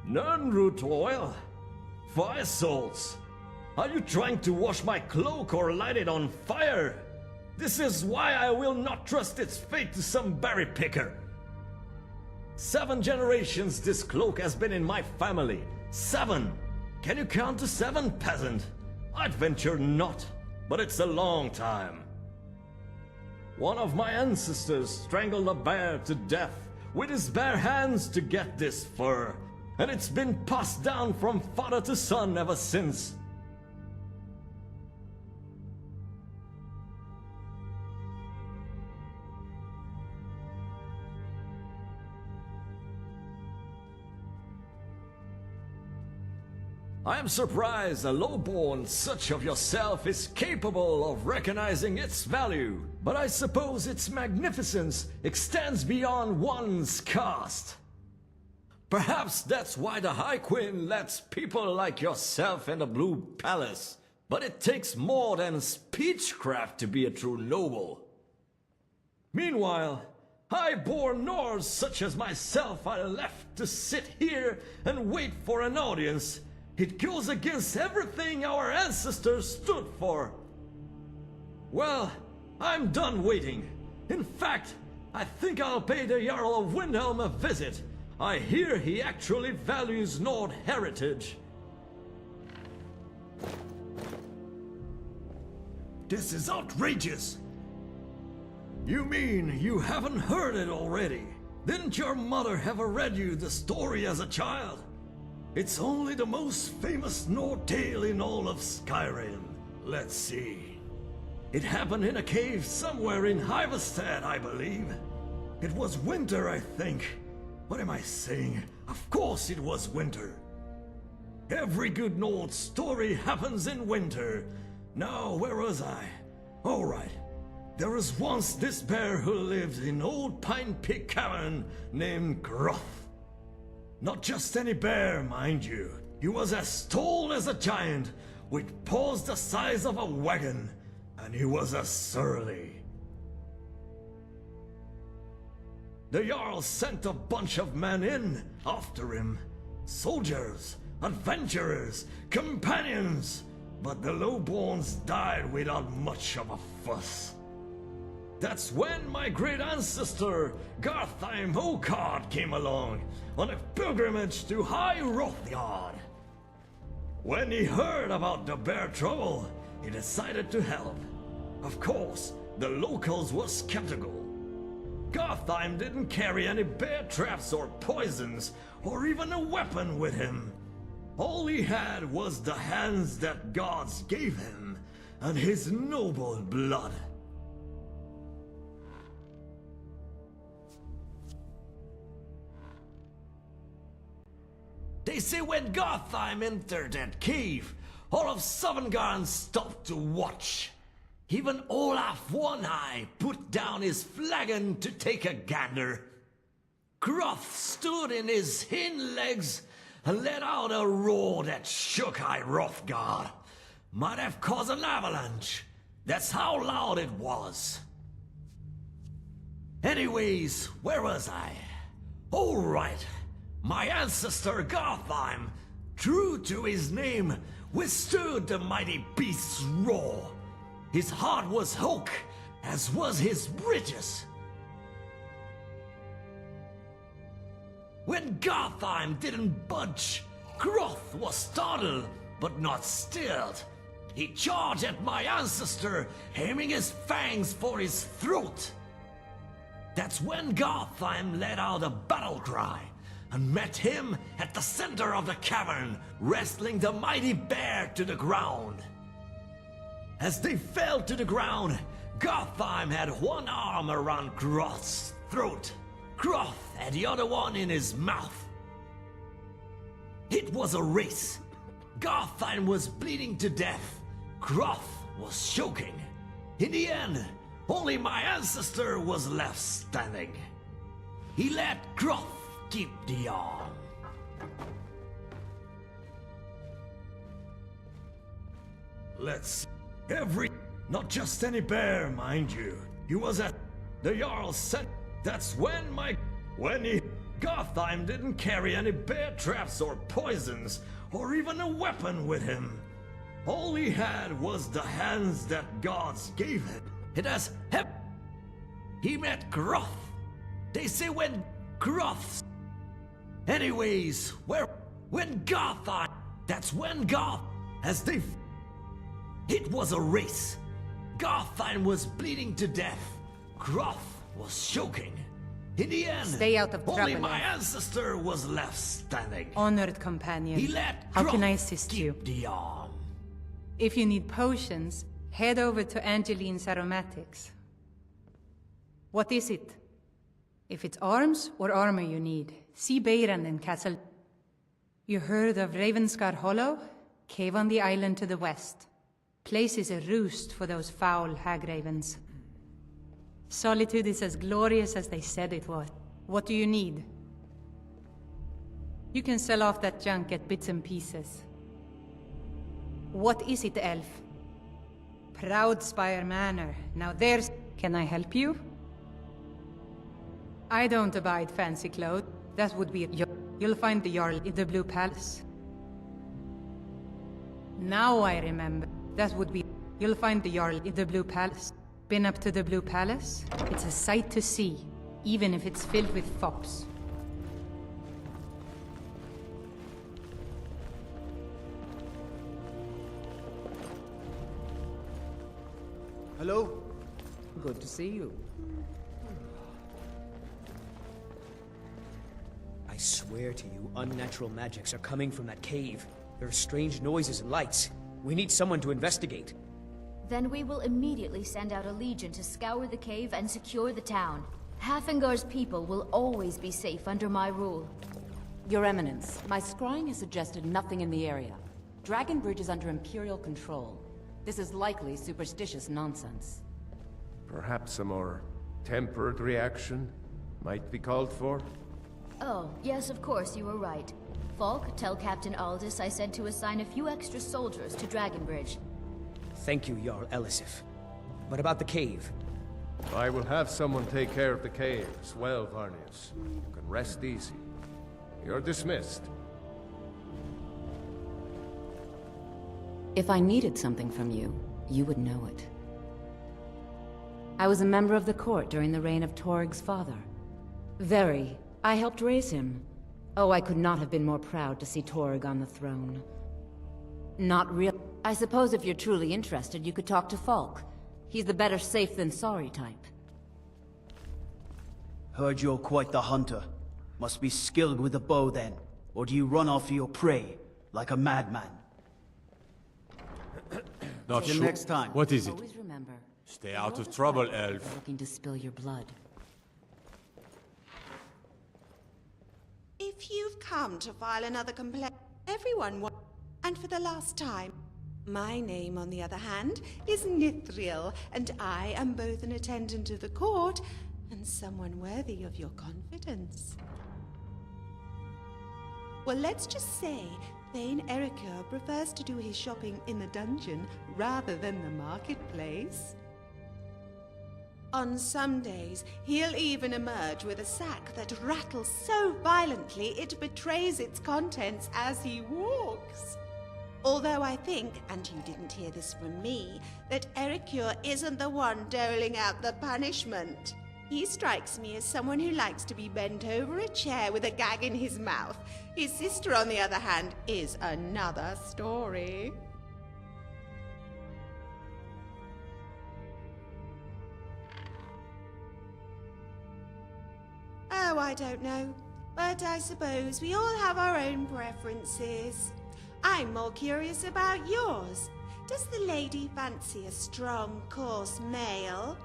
None root oil. 5 souls. Are you trying to wash my cloak or light it on fire? This is why I will not trust its fate to some berry picker. 7 generations this cloak has been in my family. 7! Can you count to 7, peasant? I'd venture not, but it's a long time. One of my ancestors strangled a bear to death with his bare hands to get this fur, and it's been passed down from father to son ever since. I am surprised a lowborn such of yourself is capable of recognizing its value, but I suppose its magnificence extends beyond one's caste. Perhaps that's why the High Queen lets people like yourself in the Blue Palace, but it takes more than speechcraft to be a true noble. Meanwhile, high-born Nords such as myself are left to sit here and wait for an audience. It goes against everything our ancestors stood for. Well, I'm done waiting. In fact, I think I'll pay the Jarl of Windhelm a visit. I hear he actually values Nord heritage. This is outrageous! You mean you haven't heard it already? Didn't your mother ever read you the story as a child? It's only the most famous Nord tale in all of Skyrim. Let's see. It happened in a cave somewhere in Hiverstead, I believe. It was winter, I think. What am I saying? Of course it was winter. Every good Nord story happens in winter. Now, where was I? All right. There was once this bear who lived in Old Pine Pig Cavern named Groth. Not just any bear, mind you. He was as tall as a giant, with paws the size of a wagon, and he was as surly. The Jarl sent a bunch of men in after him. Soldiers, adventurers, companions, but the lowborns died without much of a fuss. That's when my great ancestor, Gartheim Hokard, came along on a pilgrimage to High Hrothgar. When he heard about the bear trouble, he decided to help. Of course, the locals were skeptical. Gartheim didn't carry any bear traps or poisons, or even a weapon with him. All he had was the hands that gods gave him, and his noble blood. They say when Gartheim entered that cave, all of Sovngarde stopped to watch. Even Olaf One Eye put down his flagon to take a gander. Groth stood in his hind legs and let out a roar that shook High Hrothgar. Might have caused an avalanche. That's how loud it was. Anyways, where was I? All right. My ancestor Gartheim, true to his name, withstood the mighty beast's roar. His heart was oak, as was his bridges. When Gartheim didn't budge, Groth was startled, but not stilled. He charged at my ancestor, aiming his fangs for his throat. That's when Gothheim let out a battle cry, and met him at the center of the cavern, wrestling the mighty bear to the ground. As they fell to the ground, Gothheim had one arm around Groth's throat. Groth had the other one in his mouth. It was a race. Gothheim was bleeding to death. Groth was choking. In the end, only my ancestor was left standing. He let Groth keep the arm. Let's... Not just any bear, mind you. He was at the Jarl sent. That's when Gothheim didn't carry any bear traps or poisons, or even a weapon with him. All he had was the hands that gods gave him. It has He met Groth. They say when Groth... Anyways, when Gothheim... That's when Goth... As they... It was a race. Gothheim was bleeding to death. Groth was choking. In the end, stay out of trouble. Only my ancestor was left standing. Honored companion. He let How can I assist you? The arm. If you need potions, head over to Angeline's Aromatics. What is it? If it's arms or armor you need, see Beiran in Castle. You heard of Ravenscar Hollow? Cave on the island to the west. Place is a roost for those foul hag-ravens. Solitude is as glorious as they said it was. What do you need? You can sell off that junk at bits and pieces. What is it, elf? Proudspire Manor. Now there's... Can I help you? I don't abide fancy clothes. That would be... You'll find the Jarl in the Blue Palace. Now I remember. That would be... You'll find the Jarl in the Blue Palace. Been up to the Blue Palace? It's a sight to see, even if it's filled with fops. Hello? Good to see you. I swear to you, unnatural magics are coming from that cave. There are strange noises and lights. We need someone to investigate. Then we will immediately send out a legion to scour the cave and secure the town. Hafingar's people will always be safe under my rule. Your Eminence, my scrying has suggested nothing in the area. Dragon Bridge is under Imperial control. This is likely superstitious nonsense. Perhaps a more tempered reaction might be called for? Oh, yes, of course, you were right. Falk, tell Captain Aldous I said to assign a few extra soldiers to Dragon Bridge. Thank you, Jarl Elisif. But about the cave? I will have someone take care of the cave as well, Varnius. You can rest easy. You're dismissed. If I needed something from you, you would know it. I was a member of the court during the reign of Torig's father. Very. I helped raise him. Oh, I could not have been more proud to see Torig on the throne. Not real. I suppose if you're truly interested, you could talk to Falk. He's the better safe than sorry type. Heard you're quite the hunter. Must be skilled with the bow then. Or do you run after your prey, like a madman? Not Till sure. next time. What is it? Always remember. Stay out of trouble, elf. Looking to spill your blood. If you've come to file another complaint, everyone wants... And for the last time, my name, on the other hand, is Nithriel, and I am both an attendant of the court and someone worthy of your confidence. Well, let's just say Thane Ericur prefers to do his shopping in the dungeon rather than the marketplace. On some days, he'll even emerge with a sack that rattles so violently it betrays its contents as he walks. Although I think, and you didn't hear this from me, that Ericur isn't the one doling out the punishment. He strikes me as someone who likes to be bent over a chair with a gag in his mouth. His sister, on the other hand, is another story. Oh, I don't know. But I suppose we all have our own preferences. I'm more curious about yours. Does the lady fancy a strong, coarse male?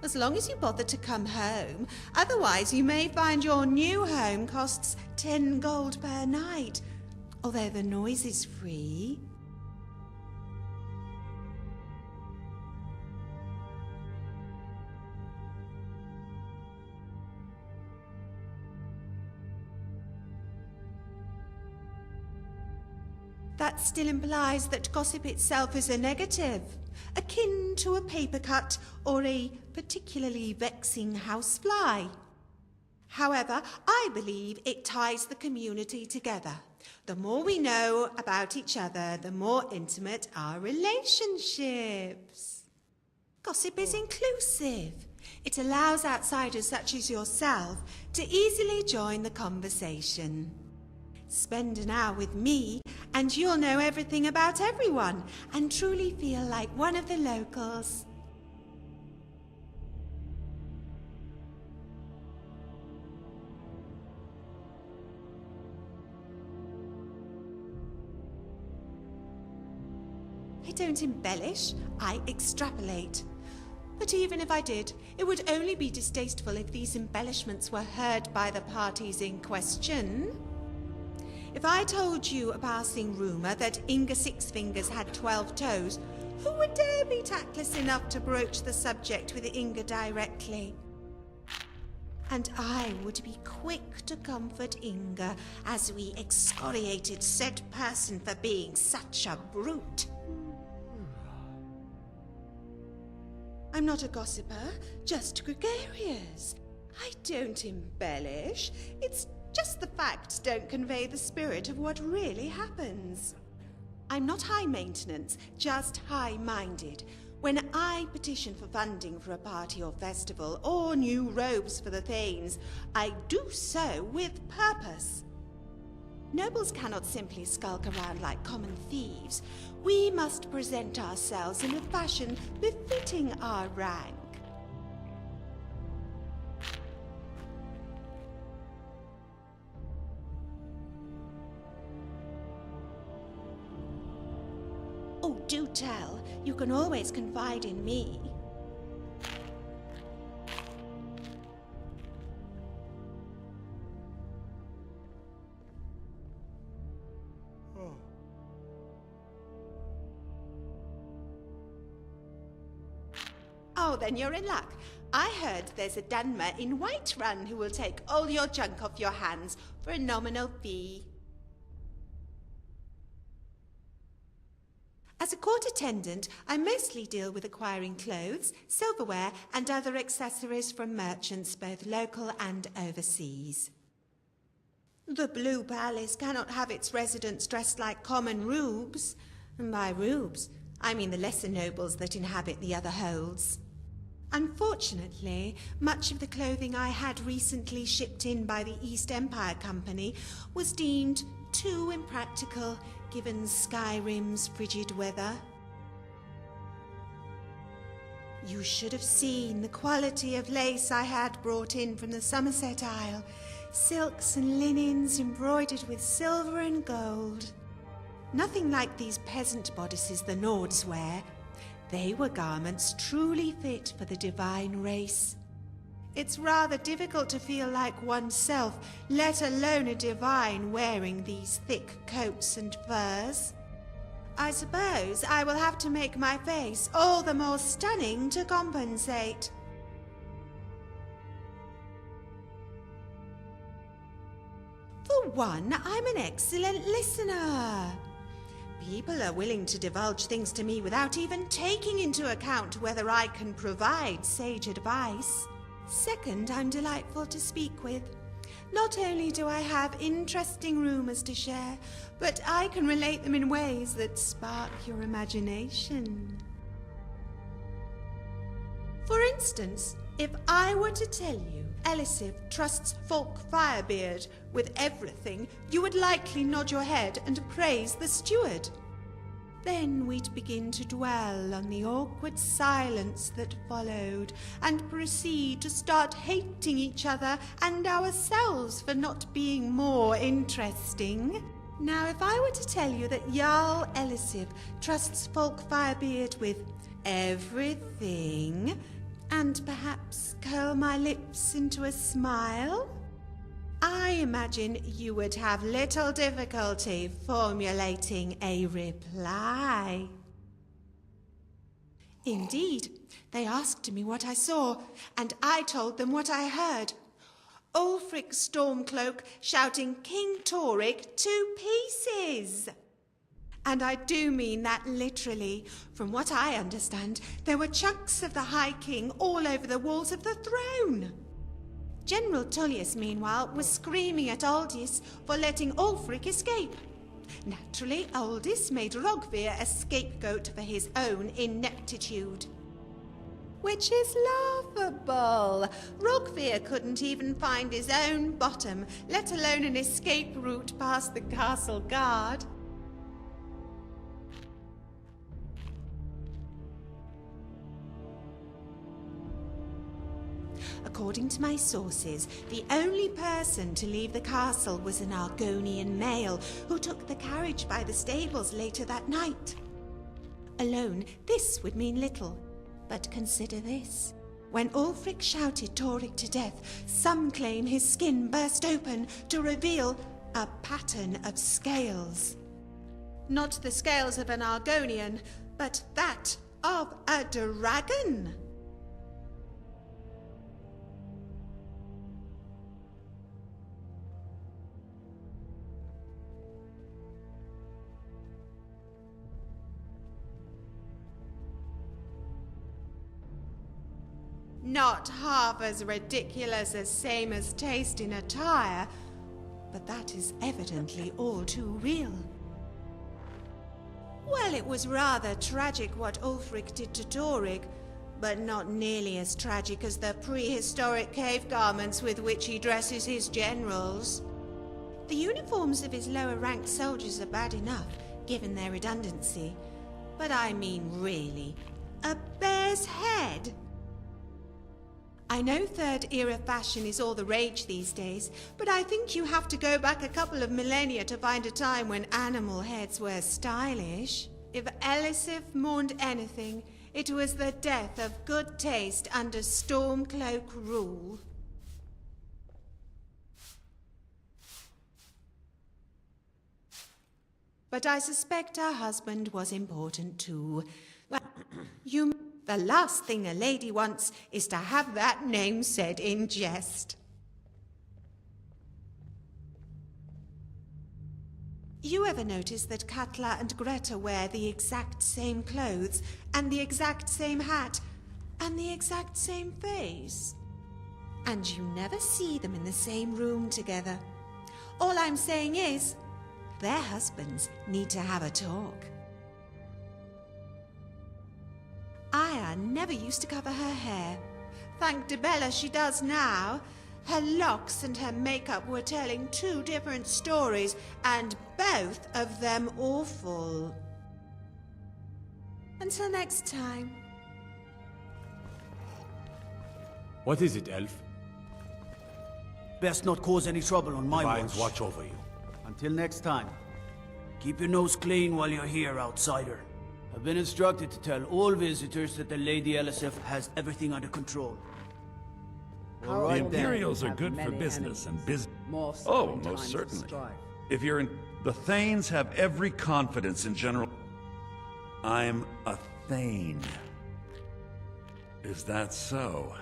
As long as you bother to come home. Otherwise, you may find your new home costs 10 gold per night. Although the noise is free. That still implies that gossip itself is a negative, akin to a paper cut or a particularly vexing housefly. However, I believe it ties the community together. The more we know about each other, the more intimate our relationships. Gossip is inclusive. It allows outsiders such as yourself to easily join the conversation. Spend an hour with me, and you'll know everything about everyone, and truly feel like one of the locals. I don't embellish, I extrapolate. But even if I did, it would only be distasteful if these embellishments were heard by the parties in question. If I told you a passing rumour that Inga Sixfingers had 12 toes, who would dare be tactless enough to broach the subject with Inga directly? And I would be quick to comfort Inga as we excoriated said person for being such a brute. I'm not a gossiper, just gregarious. I don't embellish. It's just the facts don't convey the spirit of what really happens. I'm not high maintenance, just high-minded. When I petition for funding for a party or festival, or new robes for the Thanes, I do so with purpose. Nobles cannot simply skulk around like common thieves. We must present ourselves in a fashion befitting our rank. Oh, do tell. You can always confide in me. Oh, then you're in luck. I heard there's a Dunmer in Whiterun who will take all your junk off your hands for a nominal fee. As a court attendant, I mostly deal with acquiring clothes, silverware, and other accessories from merchants both local and overseas. The Blue Palace cannot have its residents dressed like common rubes. And by rubes, I mean the lesser nobles that inhabit the other holds. Unfortunately, much of the clothing I had recently shipped in by the East Empire Company was deemed too impractical given Skyrim's frigid weather. You should have seen the quality of lace I had brought in from the Somerset Isle. Silks and linens embroidered with silver and gold. Nothing like these peasant bodices the Nords wear. They were garments truly fit for the divine race. It's rather difficult to feel like oneself, let alone a divine, wearing these thick coats and furs. I suppose I will have to make my face all the more stunning to compensate. For For one, I'm an excellent listener. People are willing to divulge things to me without even taking into account whether I can provide sage advice. Second, I'm delightful to speak with. Not only do I have interesting rumors to share, but I can relate them in ways that spark your imagination. For instance, if I were to tell you Immersive trusts Folk Firebeard with everything, you would likely nod your head and praise the steward. Then we'd begin to dwell on the awkward silence that followed, and proceed to start hating each other and ourselves for not being more interesting. Now, if I were to tell you that Jarl Immersive trusts Folk Firebeard with everything, and perhaps curl my lips into a smile, I imagine you would have little difficulty formulating a reply. Indeed, they asked me what I saw, and I told them what I heard. Ulfric Stormcloak shouting King Torig to pieces! And I do mean that literally. From what I understand, there were chunks of the High King all over the walls of the throne. General Tullius, meanwhile, was screaming at Aldis for letting Ulfric escape. Naturally, Aldis made Rogvir a scapegoat for his own ineptitude. Which is laughable. Rogvir couldn't even find his own bottom, let alone an escape route past the castle guard. According to my sources, the only person to leave the castle was an Argonian male who took the carriage by the stables later that night. Alone, this would mean little. But consider this. When Ulfric shouted Torig to death, some claim his skin burst open to reveal a pattern of scales. Not the scales of an Argonian, but that of a dragon. Not half as ridiculous as same as taste in attire, but that is evidently all too real. Well, it was rather tragic what Ulfric did to Torig, but not nearly as tragic as the prehistoric cave garments with which he dresses his generals. The uniforms of his lower-ranked soldiers are bad enough, given their redundancy, but I mean really, a bear's head? I know Third Era fashion is all the rage these days, but I think you have to go back a couple of millennia to find a time when animal heads were stylish. If Immersive mourned anything, it was the death of good taste under Stormcloak rule. But I suspect her husband was important too. Well, the last thing a lady wants is to have that name said in jest. You ever notice that Katla and Greta wear the exact same clothes, and the exact same hat, and the exact same face? And you never see them in the same room together. All I'm saying is, their husbands need to have a talk. Aya never used to cover her hair. Thank Debella she does now. Her locks and her makeup were telling two different stories, and both of them awful. Until next time. What is it, Elf? Best not cause any trouble on my Vines watch. watch over you. Until next time. Keep your nose clean while you're here, outsider. I've been instructed to tell all visitors that the Lady Immersive has everything under control. The Imperials are good for business and Oh, most certainly. If you're in... The Thanes have every confidence in General... I'm a Thane. Is that so?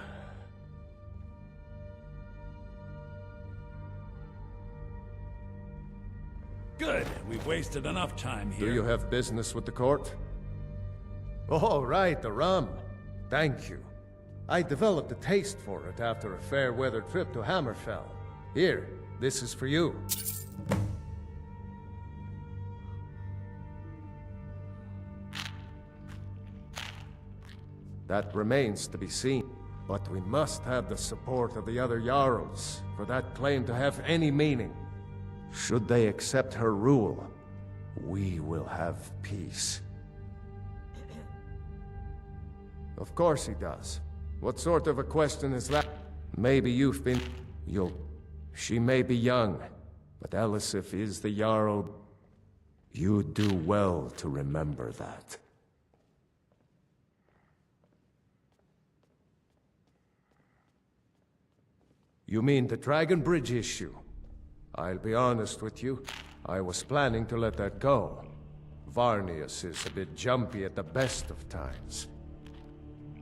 Good. We've wasted enough time here. Do you have business with the court? Oh, right, the rum. Thank you. I developed a taste for it after a fair-weather trip to Hammerfell. Here, this is for you. That remains to be seen. But we must have the support of the other Jarls for that claim to have any meaning. Should they accept her rule, we will have peace. Of course he does. What sort of a question is that? Maybe you've been... She may be young, but Elisif is the Jarl. You do well to remember that. You mean the Dragon Bridge issue? I'll be honest with you. I was planning to let that go. Varnius is a bit jumpy at the best of times.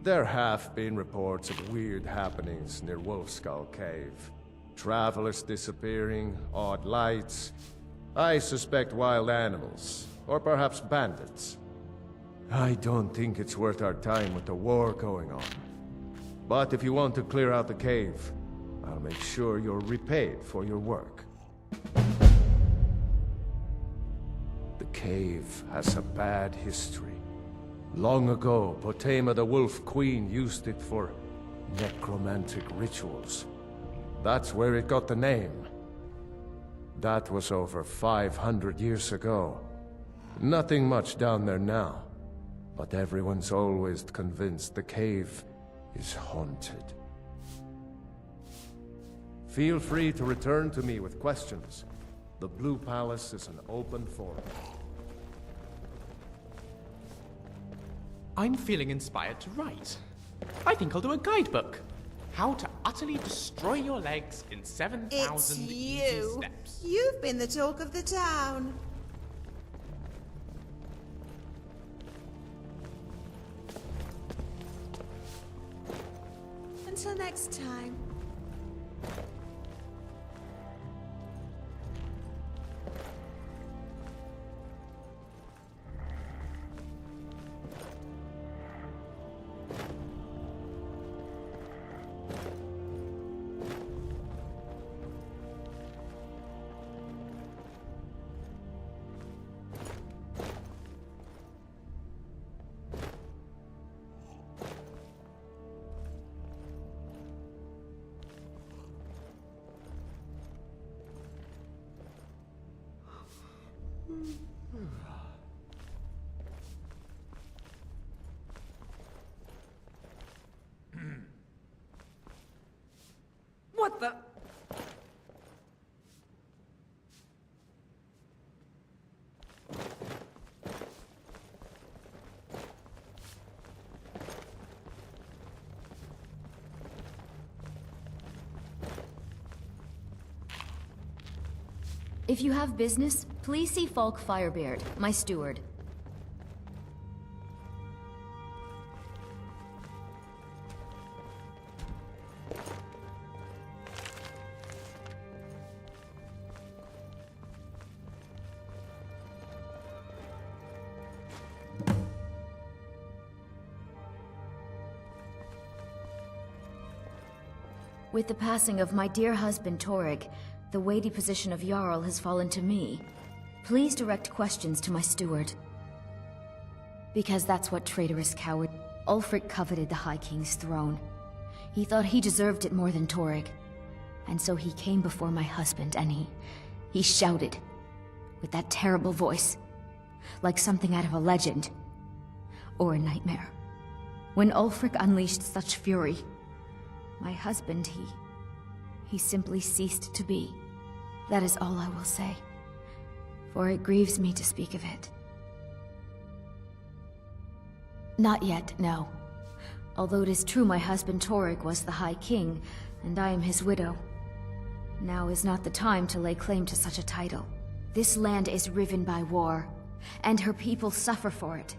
There have been reports of weird happenings near Wolfskull Cave. Travelers disappearing, odd lights. I suspect wild animals, or perhaps bandits. I don't think it's worth our time with the war going on. But if you want to clear out the cave, I'll make sure you're repaid for your work. The cave has a bad history. Long ago, Potema the Wolf Queen used it for necromantic rituals. That's where it got the name. That was over 500 years ago. Nothing much down there now, but everyone's always convinced the cave is haunted. Feel free to return to me with questions. The Blue Palace is an open forum. I'm feeling inspired to write. I think I'll do a guidebook. How to utterly destroy your legs in 7,000 easy steps. You've been the talk of the town. Until next time. What the? If you have business, please see Falk Firebeard, my steward. With the passing of my dear husband Torrig, the weighty position of Jarl has fallen to me. Please direct questions to my steward. Because that's what traitorous coward... Ulfric coveted the High King's throne. He thought he deserved it more than Torrig. And so he came before my husband and he shouted. With that terrible voice. Like something out of a legend. Or a nightmare. When Ulfric unleashed such fury, my husband, he simply ceased to be. That is all I will say, for it grieves me to speak of it. Not yet, no. Although it is true my husband Torrig was the High King, and I am his widow. Now is not the time to lay claim to such a title. This land is riven by war, and her people suffer for it.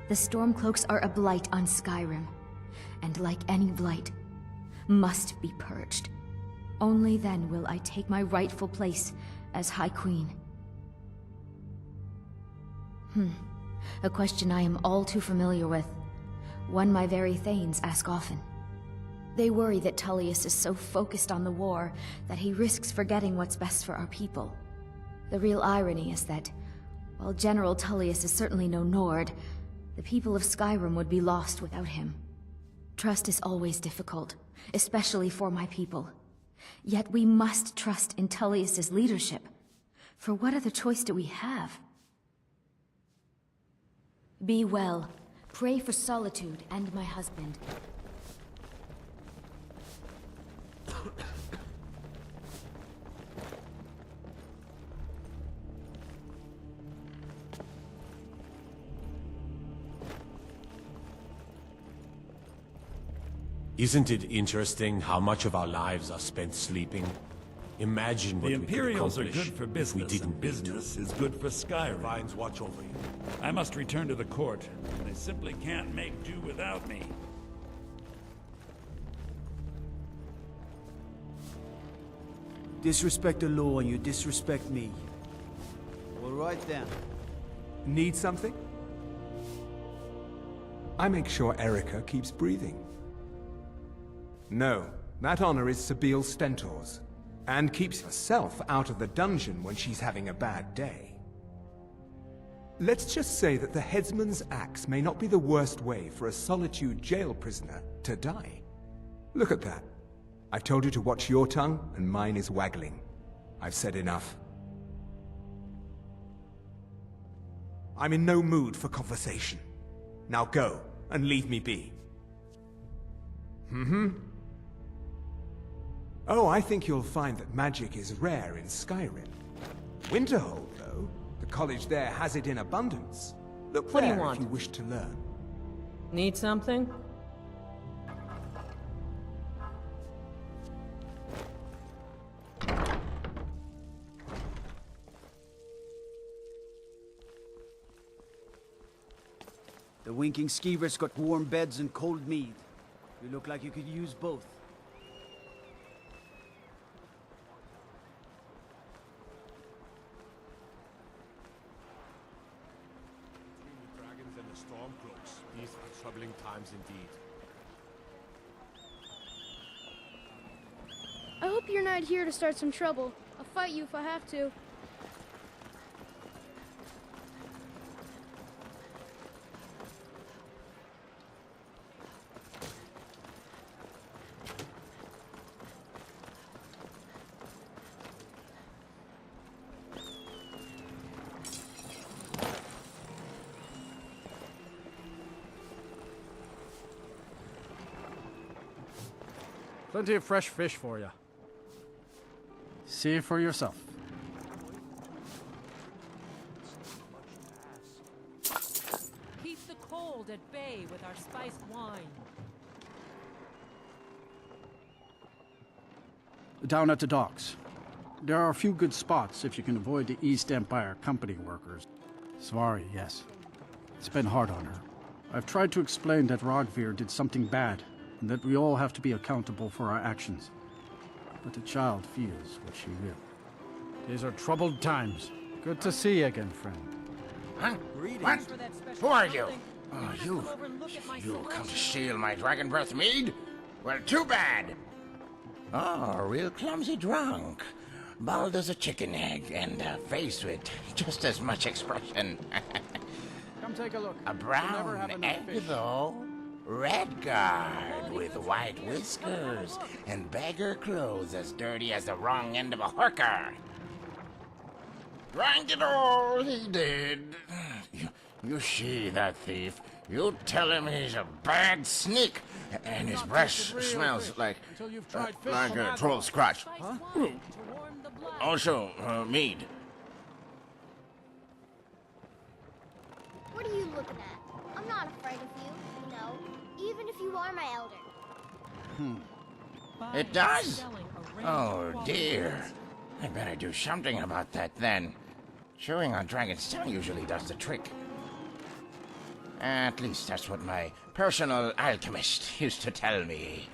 The Stormcloaks are a blight on Skyrim, and like any blight, must be purged. Only then will I take my rightful place as High Queen. A question I am all too familiar with. One my very Thanes ask often. They worry that Tullius is so focused on the war that he risks forgetting what's best for our people. The real irony is that, while General Tullius is certainly no Nord, the people of Skyrim would be lost without him. Trust is always difficult, especially for my people. Yet we must trust in Tullius's leadership. For what other choice do we have? Be well. Pray for Solitude and my husband. Isn't it interesting how much of our lives are spent sleeping? Imagine what The we could Imperials are accomplish good for if we business, didn't and business is good for Skyrim. Vines watch over you. I must return to the court. They simply can't make do without me. Disrespect the law and you disrespect me. All right then. Need something? I make sure Erica keeps breathing. No, that honor is Sabine Stentor's, and keeps herself out of the dungeon when she's having a bad day. Let's just say that the headsman's axe may not be the worst way for a Solitude jail prisoner to die. Look at that. I've told you to watch your tongue, and mine is waggling. I've said enough. I'm in no mood for conversation. Now go, and leave me be. Oh, I think you'll find that magic is rare in Skyrim. Winterhold, though, the college there has it in abundance. Look What do you there want? if you wish to learn. Need something? The winking skeever's got warm beds and cold mead. You look like you could use both. Between the dragons and the stormcloaks, these are troubling times indeed. I hope you're not here to start some trouble. I'll fight you if I have to. Plenty of fresh fish for you. See for yourself. Keep the cold at bay with our spiced wine. Down at the docks. There are a few good spots if you can avoid the East Empire company workers. Svari, yes. It's been hard on her. I've tried to explain that Rogvir did something bad, and that we all have to be accountable for our actions. But the child feels what she will. These are troubled times. Good to see you again, friend. Huh? What? Who are you? Oh, you come to steal my dragon breath mead? Well, too bad. Oh, real clumsy drunk. Bald as a chicken egg, and a face with just as much expression. Come take a look. A brown egg, though. Redguard with white whiskers and beggar clothes as dirty as the wrong end of a hooker. Drank it all, he did. You see that thief. You tell him he's a bad sneak, and his breath smells like a troll's crotch. Huh? Also, mead. What are you looking at? I'm not afraid of you, you know, even if you are my elder. It does? Oh, dear. I better do something about that, then. Chewing on dragon's tongue usually does the trick. At least that's what my personal alchemist used to tell me.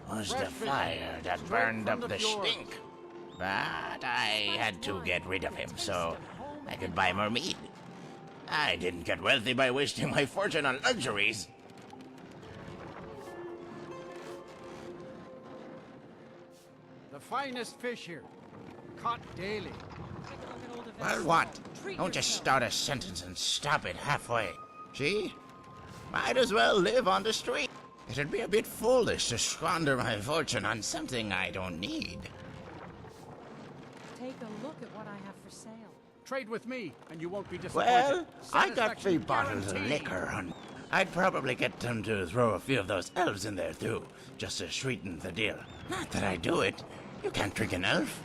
Was the fire that burned up the stink. But I had to get rid of him, so I could buy more meat. I didn't get wealthy by wasting my fortune on luxuries. The finest fish here. Caught daily. Well, what? Don't just start a sentence and stop it halfway. See? Might as well live on the street. It'd be a bit foolish to squander my fortune on something I don't need. Take a look at what I have for sale. Trade with me, and you won't be disappointed. Well, I got Satisfaction 3 bottles of guaranteed. liquor on. I'd probably get them to throw a few of those elves in there, too, just to sweeten the deal. Not that I do it. You can't trick an elf.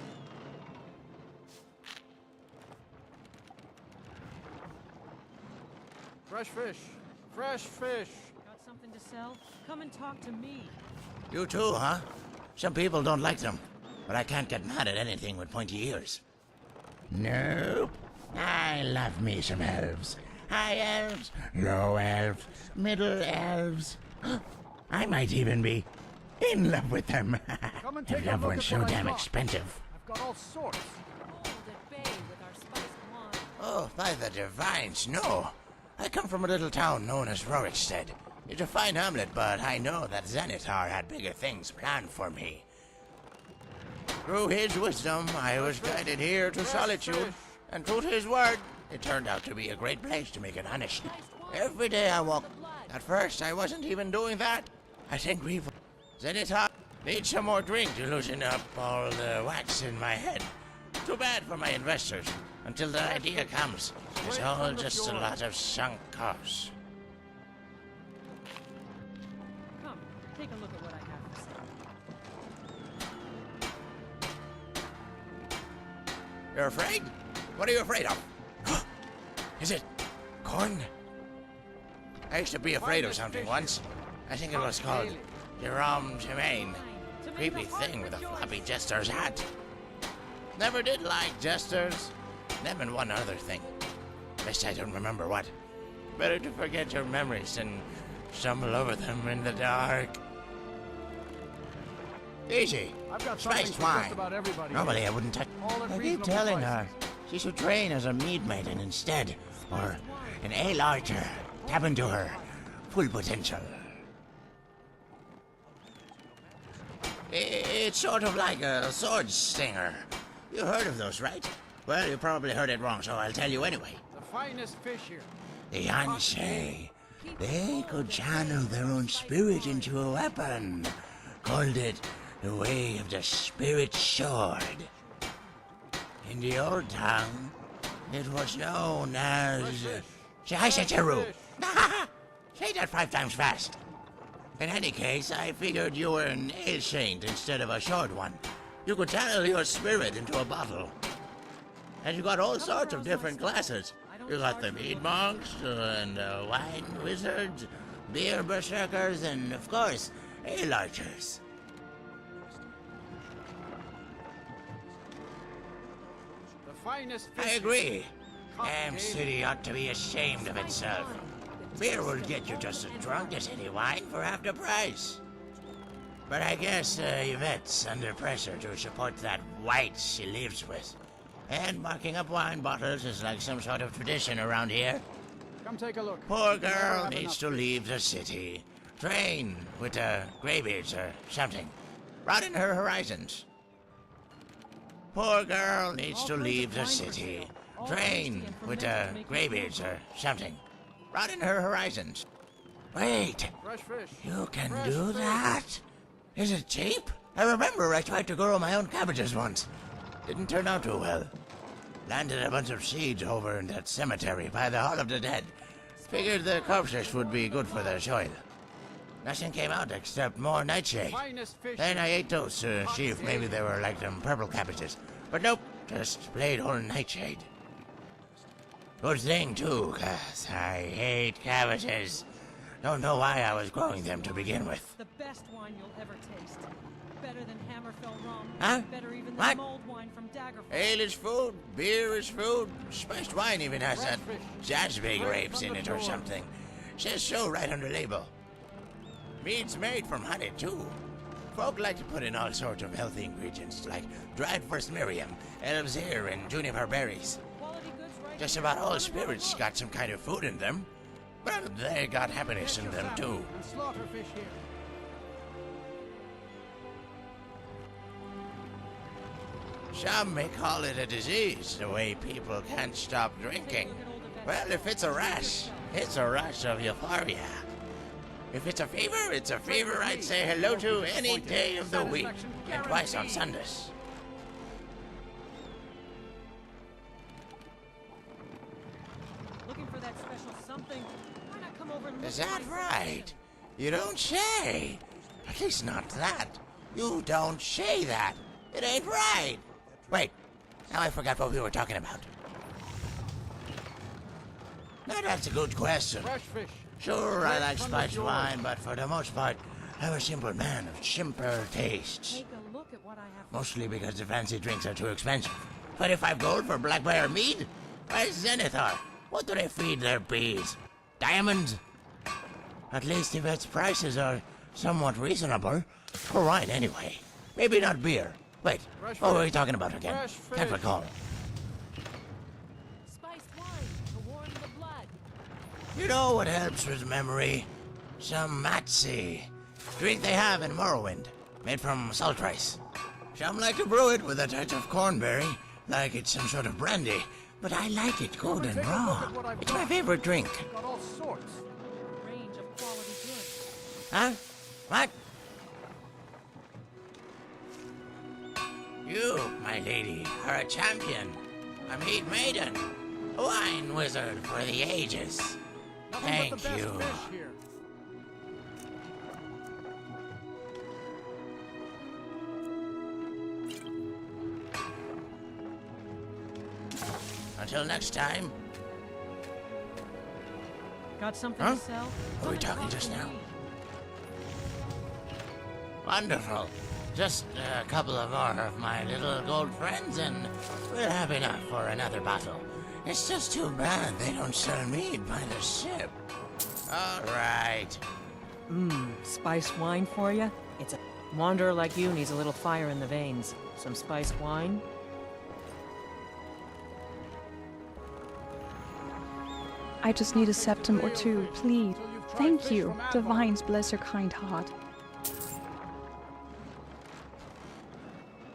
Fresh fish. Fresh fish. Got something to sell? Come and talk to me. You too, huh? Some people don't like them, but I can't get mad at anything with pointy ears. Nope. I love me some elves. High elves, low elves, middle elves. I might even be in love with them. Come and And take a love look one's at so what I damn got. expensive. I've got all sorts. Oh, by the divines, no. I come from a little town known as Rorikstead. It's a fine hamlet, but I know that Xanatar had bigger things planned for me. Through his wisdom, I was guided here to solitude, and true to his word, it turned out to be a great place to make an honest. Every day I walk. At first, I wasn't even doing that. I think we've... Xanatar needs some more drink to loosen up all the wax in my head. Too bad for my investors. Until the idea comes, it's all just a lot of sunk costs. Come, take a look at what I have for sale. You're afraid? What are you afraid of? Is it corn? I used to be afraid of something once. I think it was called Jerome Germain. Creepy thing with a floppy jester's hat. Never did like jesters. Them and one other thing. Best I don't remember what. Better to forget your memories than stumble over them in the dark. Easy. I've got something Spiced for wine. just about everybody. Normally I wouldn't touch. All at I keep reasonable telling prices. her she should train as a mead maiden instead, or an ale archer. Tap into her full potential. It's sort of like a sword stinger. You heard of those, right? Well, you probably heard it wrong, so I'll tell you anyway. The finest fish here. The Yansei. They could channel their own spirit into a weapon. Called it the way of the spirit sword. In the old town, it was known as... Shaiseteru. Say that 5 times fast. In any case, I figured you were an ale saint instead of a short one. You could channel your spirit into a bottle. And you got all sorts of different classes. You got the mead monks, and wine wizards, beer berserkers, and of course, ale archers. The finest fish. I agree. Damn city ought to be ashamed of itself. Beer will get you just as drunk as any wine for half the price. But I guess Yvette's under pressure to support that white she lives with. And marking up wine bottles is like some sort of tradition around here. Come take a look. Poor girl needs to leave the city. Train with graybeards or something. Broaden her horizons. Poor girl needs to leave the city. Train with graybeards or something. Broaden her horizons. Wait, Fresh fish. you can Fresh do fish. that? Is it cheap? I remember I tried to grow my own cabbages once. Didn't turn out too well. Landed a bunch of seeds over in that cemetery by the Hall of the Dead. Figured the corpses would be good for the soil. Nothing came out except more nightshade. Finest fish. Then I ate those to see if maybe they were like them purple cabbages. But nope, just plain old nightshade. Good thing, too, 'cause I hate cabbages. Don't know why I was growing them to begin with. The best wine you'll ever taste. Better than Hammerfell rum. Huh? Better even What? than mulled wine from Daggerfall. Ale is food, beer is food, spiced wine even has that jazzby grapes in it or something. Says so right on the label. Mead's made from honey, too. Folk like to put in all sorts of healthy ingredients like dried first miriam, elves ear, and juniper berries. Quality goods right Just about all spirits got some kind of food in them. But they got happiness in them, too. Some may call it a disease, the way people can't stop drinking. Well, if it's a rash of euphoria. If it's a fever I'd say hello to any day of the week, and twice on Sundays. Looking for that special something? Why not come over and look Is that right? You don't say. At least not that. You don't say that. It ain't right. Wait, now I forgot what we were talking about. Now that's a good question. Sure, I like spiced wine, but for the most part, I'm a simple man of simpler tastes. Take a look at what I have. Mostly because the fancy drinks are too expensive. 25 gold for black bear mead? Why, Zenithar, what do they feed their bees? Diamonds? At least if its prices are somewhat reasonable. For wine, anyway. Maybe not beer. Wait, what were we talking about again? Can't recall. Spiced wine to warm the blood. You know what helps with memory? Some matzi. Drink they have in Morrowind, made from salt rice. Some like to brew it with a touch of cornberry, like it's some sort of brandy. But I like it good and raw. It's my favorite drink. Got all sorts. Range of quality goods. Huh? What? You, my lady, are a champion, a mead maiden, a wine wizard for the ages. Thank you. Until next time. Got something Huh? to sell? What were we talking just now? Wonderful. Just a couple of more of my little gold friends and we'll have enough for another bottle. It's just too bad they don't sell mead by the ship. All right. Spiced wine for you? It's a wanderer like you needs a little fire in the veins. Some spiced wine? I just need a septum or two, please. Thank you. Divines bless your kind heart.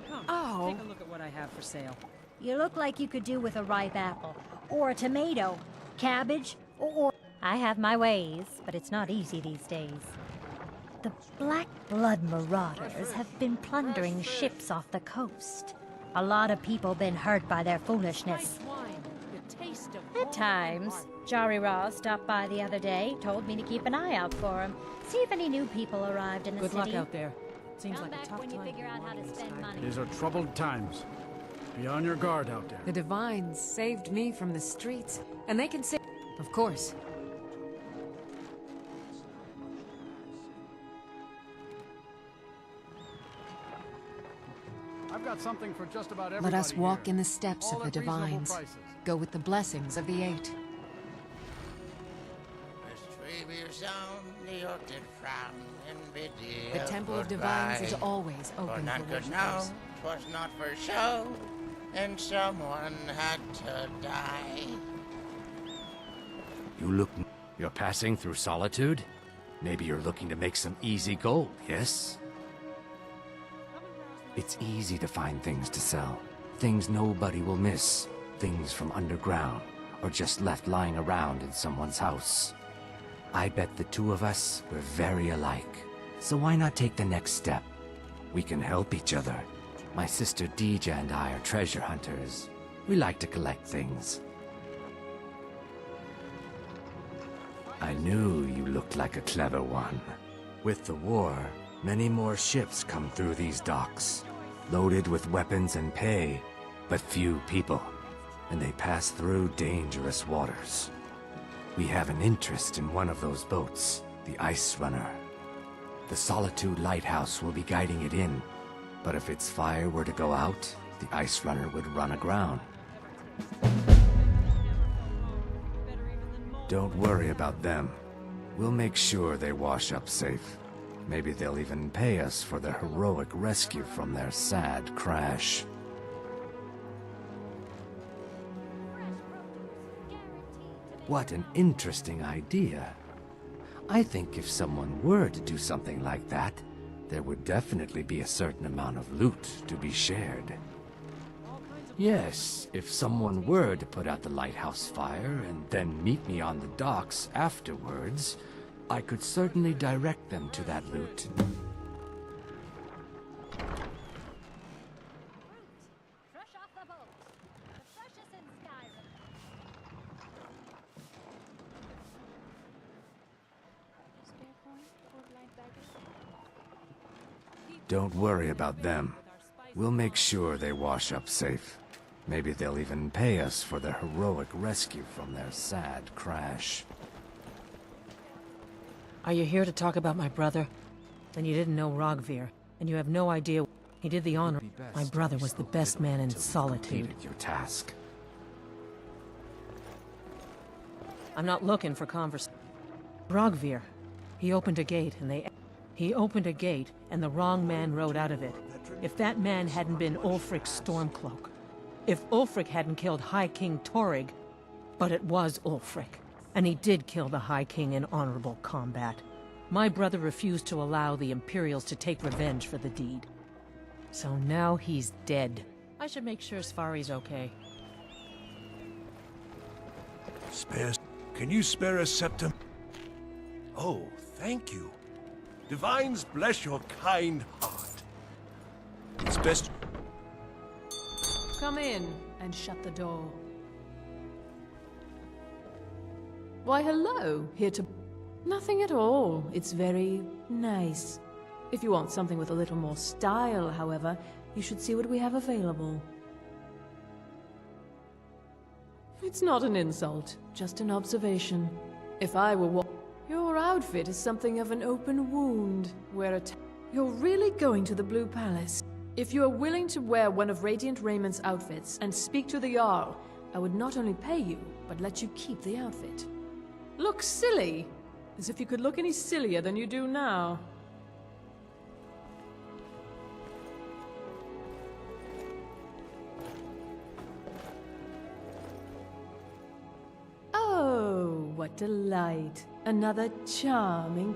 Come, take a look at what I have for sale. You look like you could do with a ripe apple, or a tomato, cabbage, or... I have my ways, but it's not easy these days. The Black Blood marauders have been plundering ships off the coast. A lot of people been hurt by their foolishness. At times. Jari Ra stopped by the other day, told me to keep an eye out for him, see if any new people arrived in the Good city. luck out there. Seems Come like a back tough when you time figure out how to spend money. These are troubled times. Be on your guard out there. The Divines saved me from the streets, and they can save... Of course. I've got something for just about everybody. Let us walk here. in the steps All of the at reasonable Divines. prices. Go with the blessings of the Eight. The Temple of Divines is always open not for good now. worshippers. 'Twas not for show, and someone had to die. You look... You're passing through Solitude? Maybe you're looking to make some easy gold, yes? It's easy to find things to sell. Things nobody will miss. Things from underground, or just left lying around in someone's house. I bet the two of us were very alike. So why not take the next step? We can help each other. My sister Dija and I are treasure hunters. We like to collect things. I knew you looked like a clever one. With the war, many more ships come through these docks, loaded with weapons and pay, but few people, and they pass through dangerous waters. We have an interest in one of those boats, the Ice Runner. The Solitude Lighthouse will be guiding it in, but if its fire were to go out, the Ice Runner would run aground. Don't worry about them. We'll make sure they wash up safe. Maybe they'll even pay us for their heroic rescue from their sad crash. What an interesting idea. I think if someone were to do something like that, there would definitely be a certain amount of loot to be shared. Yes, if someone were to put out the lighthouse fire and then meet me on the docks afterwards, I could certainly direct them to that loot. Fresh off the boat. The freshest in Skyrim. Spare coin or blind baggage? Don't worry about them. We'll make sure they wash up safe. Maybe they'll even pay us for their heroic rescue from their sad crash. Are you here to talk about my brother? Then you didn't know Rogvir, and you have no idea he did the honor. My brother was the best man in Solitude. Your task. I'm not looking for conversation. Rogvir, he opened a gate, and the wrong man rode out of it. If that man hadn't been Ulfric's Stormcloak, if Ulfric hadn't killed High King Torrig, but it was Ulfric, and he did kill the High King in honorable combat. My brother refused to allow the Imperials to take revenge for the deed. So now he's dead. I should make sure Svari's okay. Can you spare a septum? Oh, thank you. Divines bless your kind heart. It's best... Come in and shut the door. Why, hello. Here to... Nothing at all. It's very nice. If you want something with a little more style, however, you should see what we have available. It's not an insult, just an observation. If I were your outfit is something of an open wound, where you're really going to the Blue Palace. If you are willing to wear one of Radiant Raymond's outfits and speak to the Jarl, I would not only pay you, but let you keep the outfit. Look silly! As if you could look any sillier than you do now. Oh, what delight. Another charming...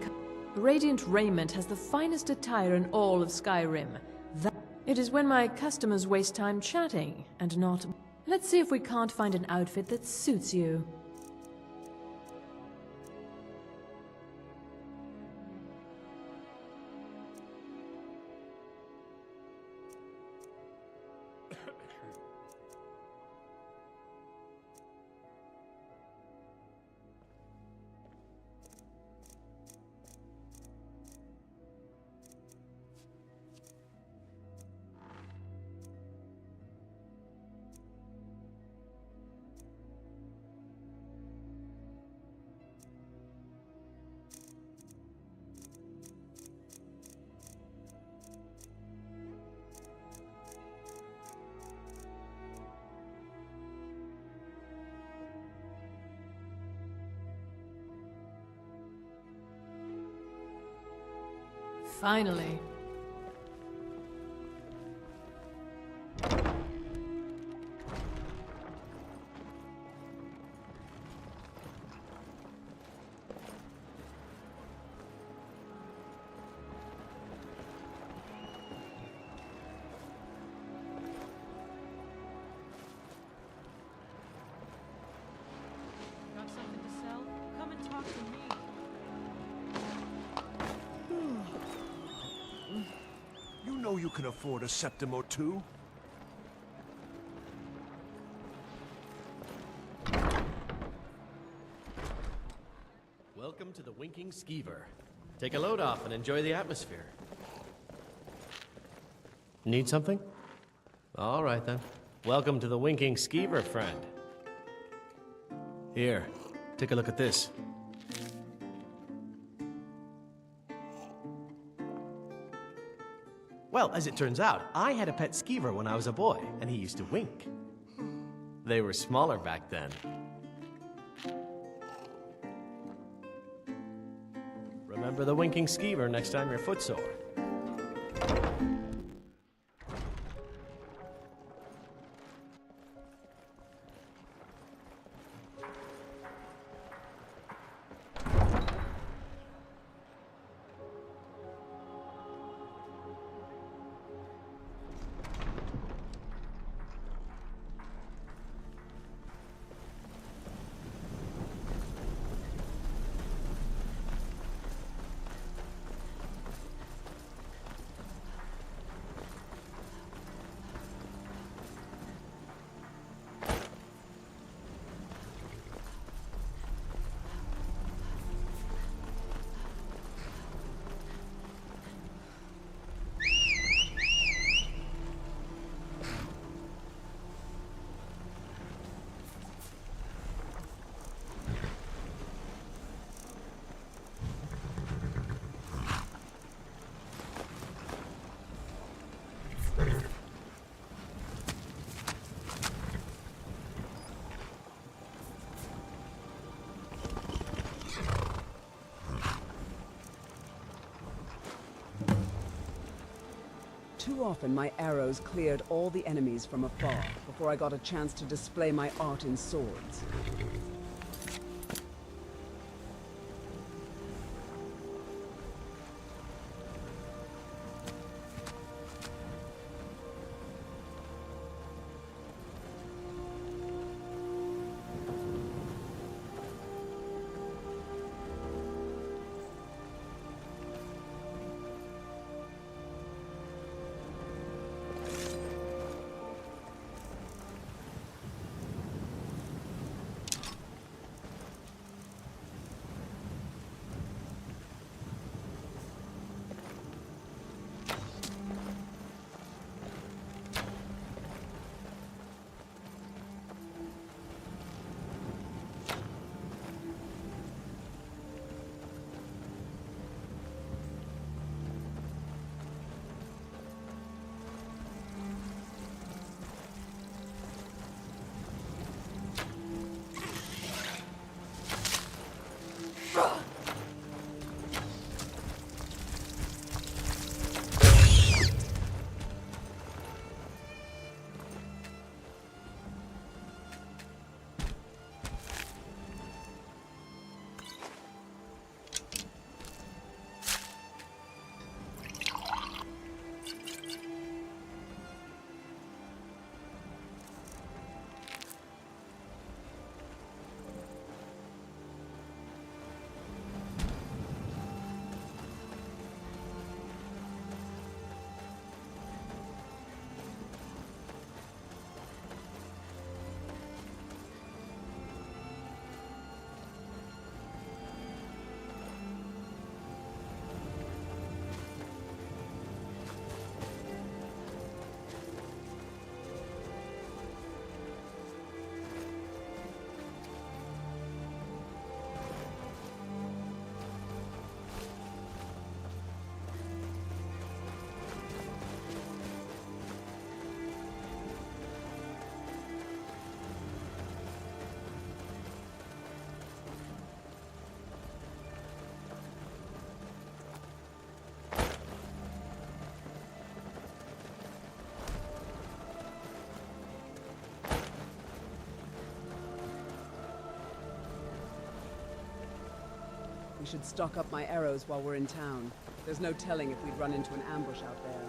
Radiant Raiment has the finest attire in all of Skyrim. It is when my customers waste time chatting, and not... Let's see if we can't find an outfit that suits you. Finally. Got something to sell? Come and talk to me. You know you can afford a septum or two. Welcome to the Winking Skeever. Take a load off and enjoy the atmosphere. Need something? All right then. Welcome to the Winking Skeever, friend. Here, take a look at this. Well, as it turns out, I had a pet skeever when I was a boy, and he used to wink. They were smaller back then. Remember the winking skeever next time you're footsore. Too often my arrows cleared all the enemies from afar before I got a chance to display my art in swords. We should stock up my arrows while we're in town. There's no telling if we'd run into an ambush out there.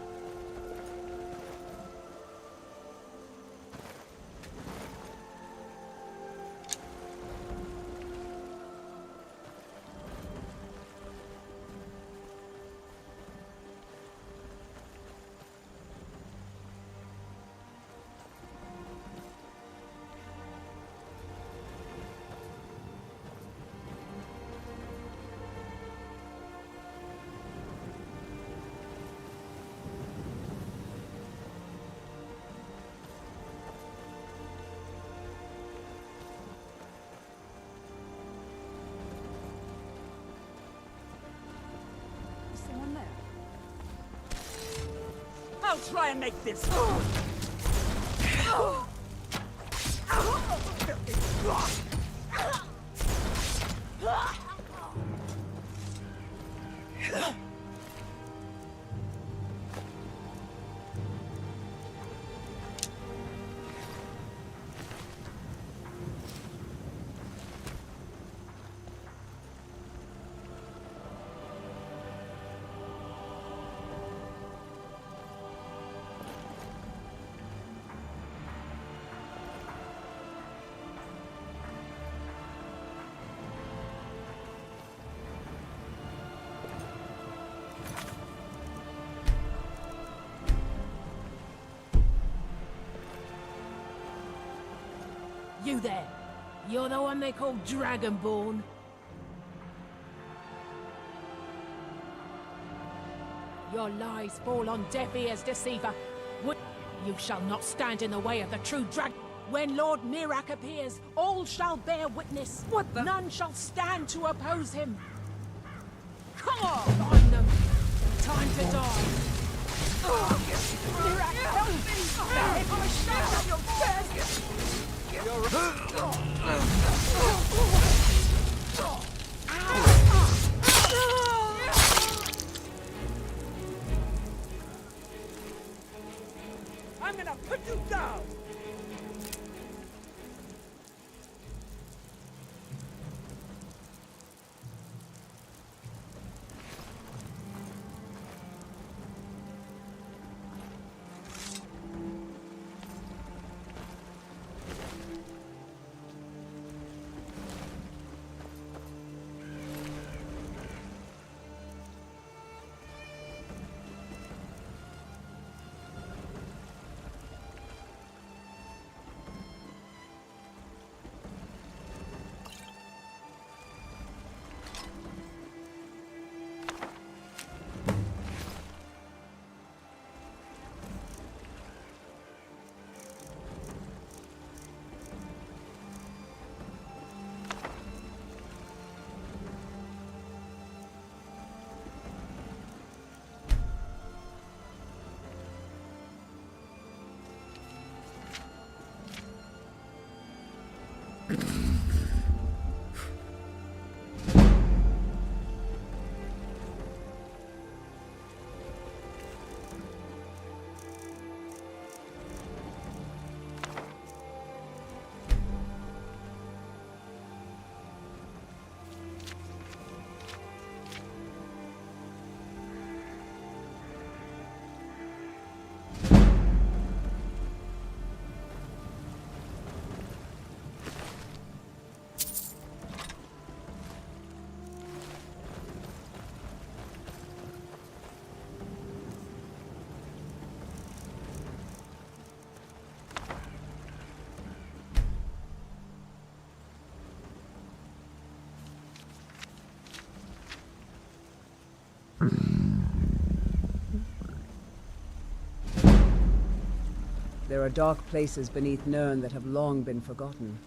I'll try and make this. You there! You're the one they call Dragonborn? Your lies fall on deaf ears, deceiver. You shall not stand in the way of the true dragon. When Lord Mirak appears, all shall bear witness. What the? None shall stand to oppose him. Come on them! Time to die! Mirak, help me! If I stand on your bed! There are dark places beneath Nirn that have long been forgotten.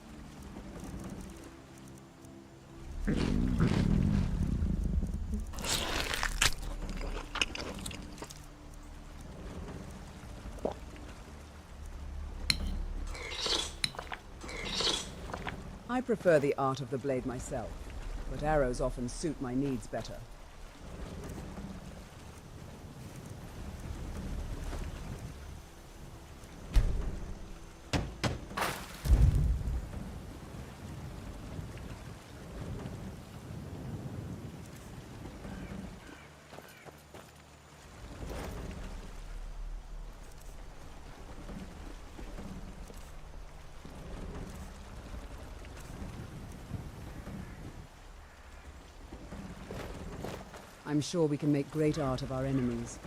I prefer the art of the blade myself, but arrows often suit my needs better. I'm sure we can make great art of our enemies.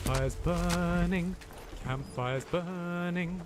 Campfires burning, campfires burning.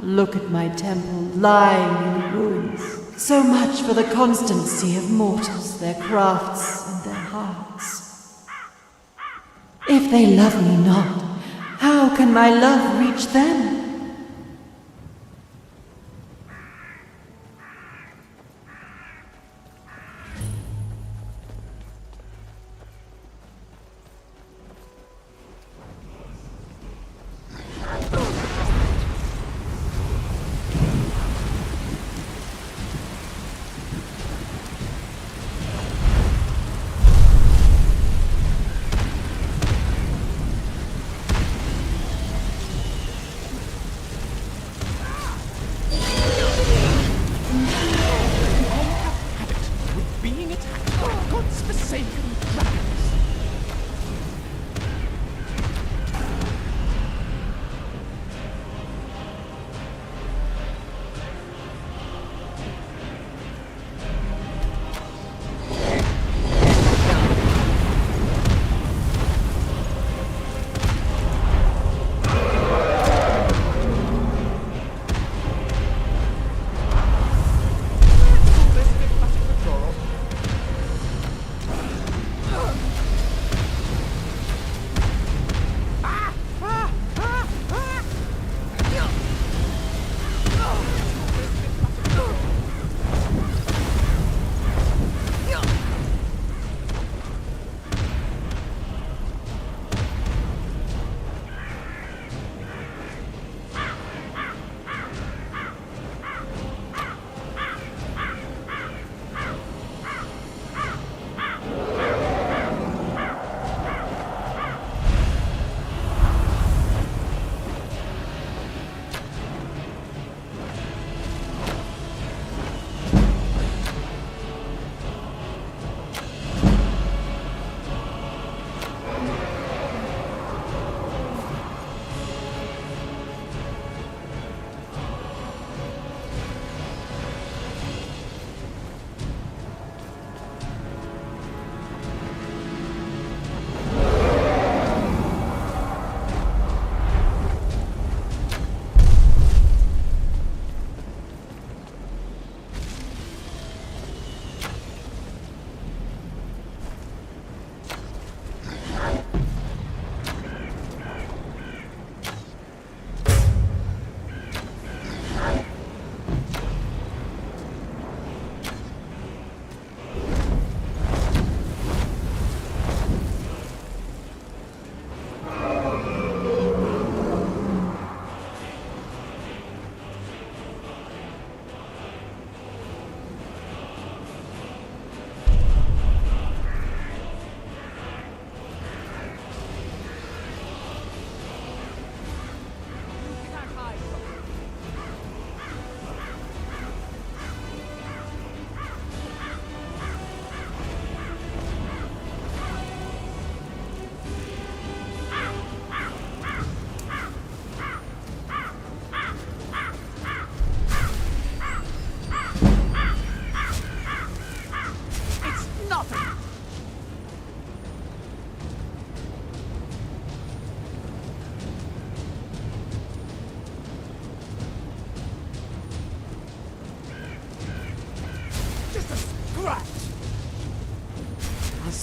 Look at my temple lying in ruins. So much for the constancy of mortals, their crafts, and their hearts. If they love me not, how can my love reach them?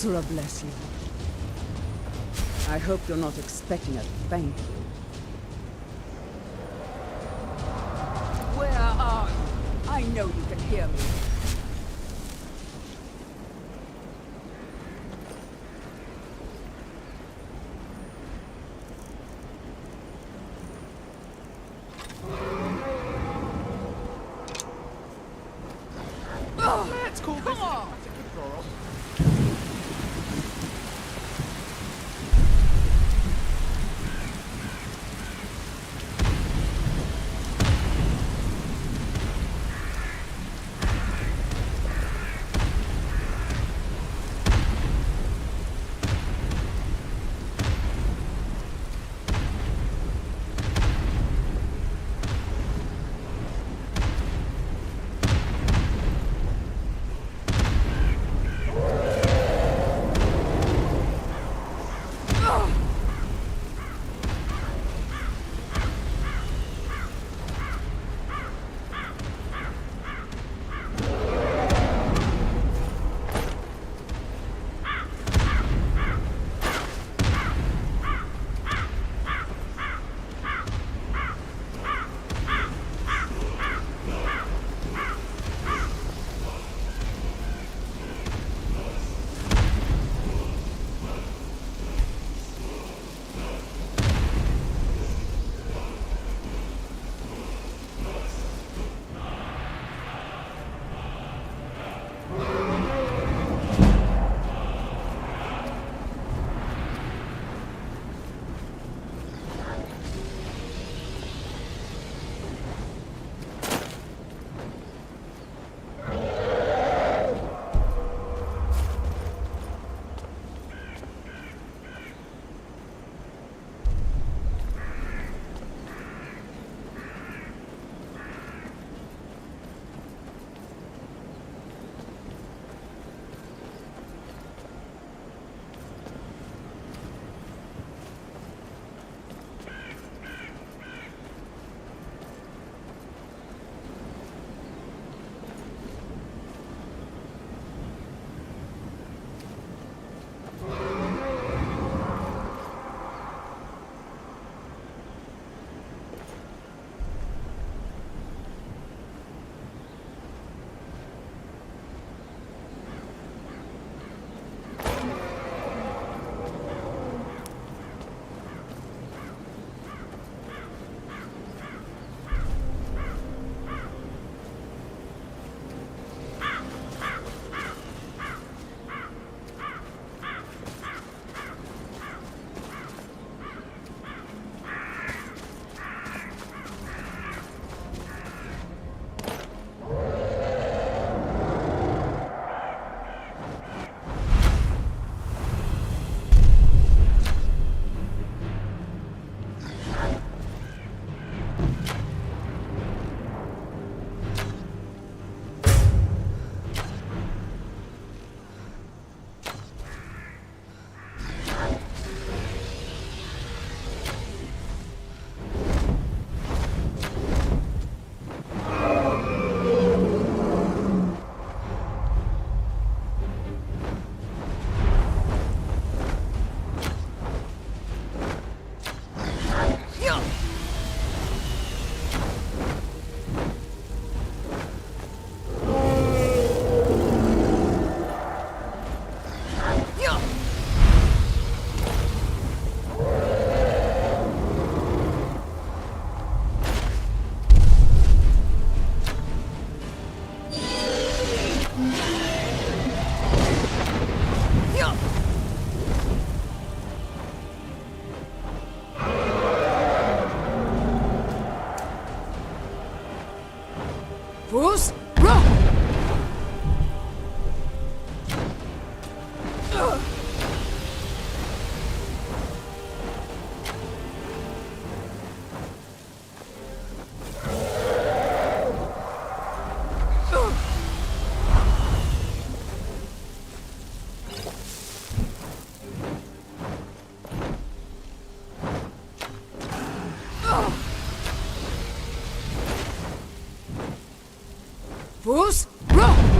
Asura bless you. I hope you're not expecting a thank you. Where are you? I know you can hear me. Let's call this on. girl. Bruce, run! Bruce, run!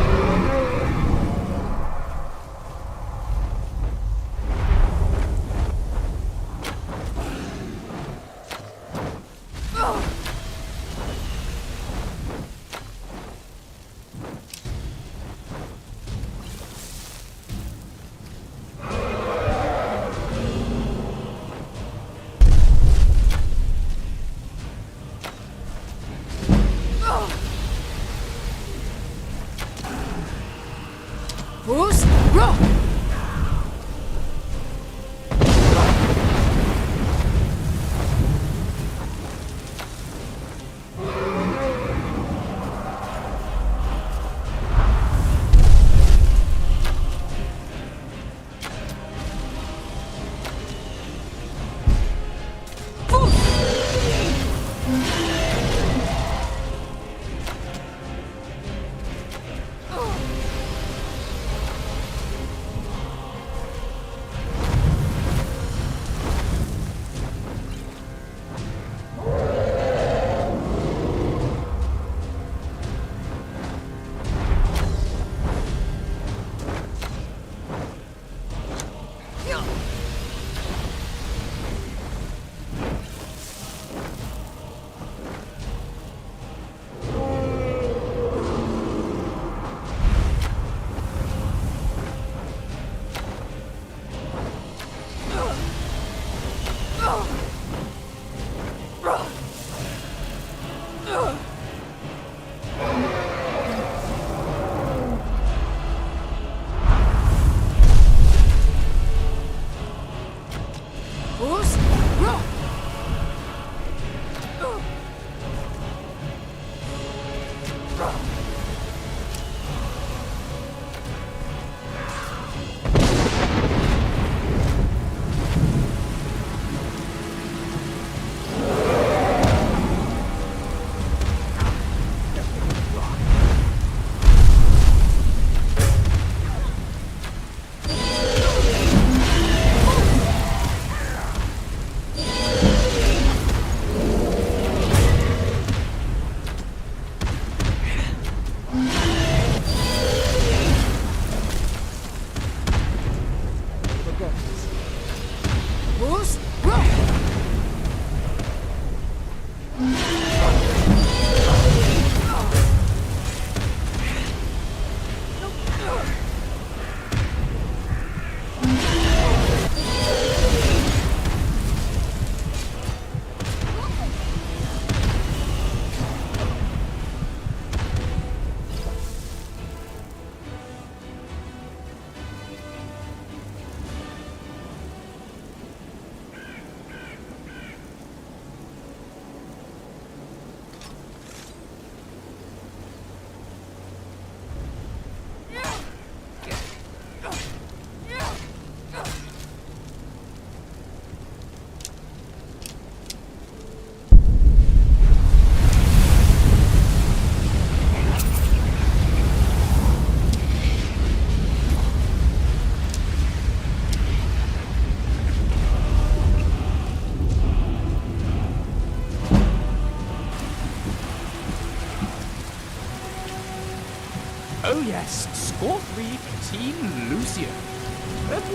Oh yes, score 3, Team Lucio.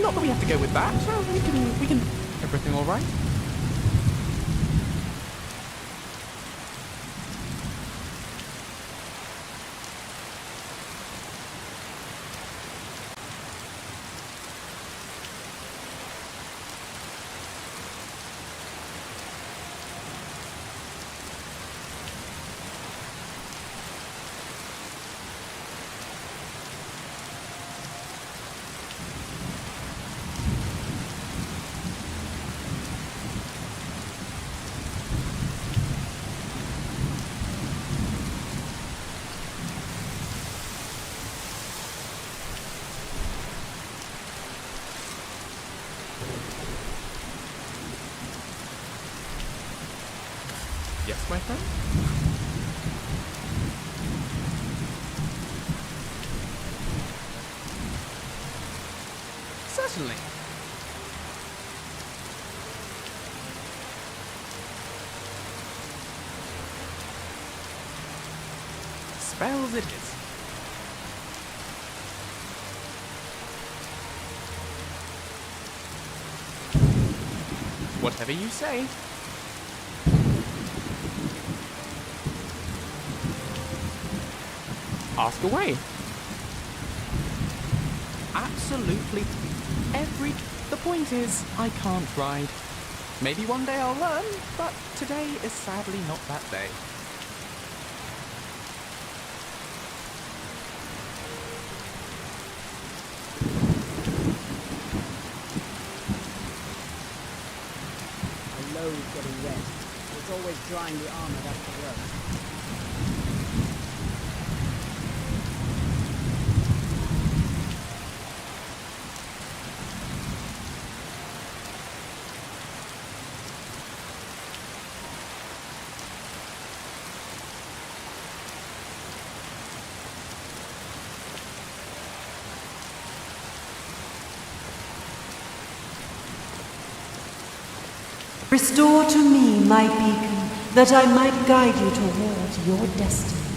Not that we have to go with that. We can. Everything all right? Yes, my friend? Certainly. Spells it is. Whatever you say. Ask away. Absolutely The point is, I can't ride. Maybe one day I'll learn, but today is sadly not that day. I loathe getting wet. It's always drying the armor that's the worst. Restore to me my beacon, that I might guide you toward your destiny.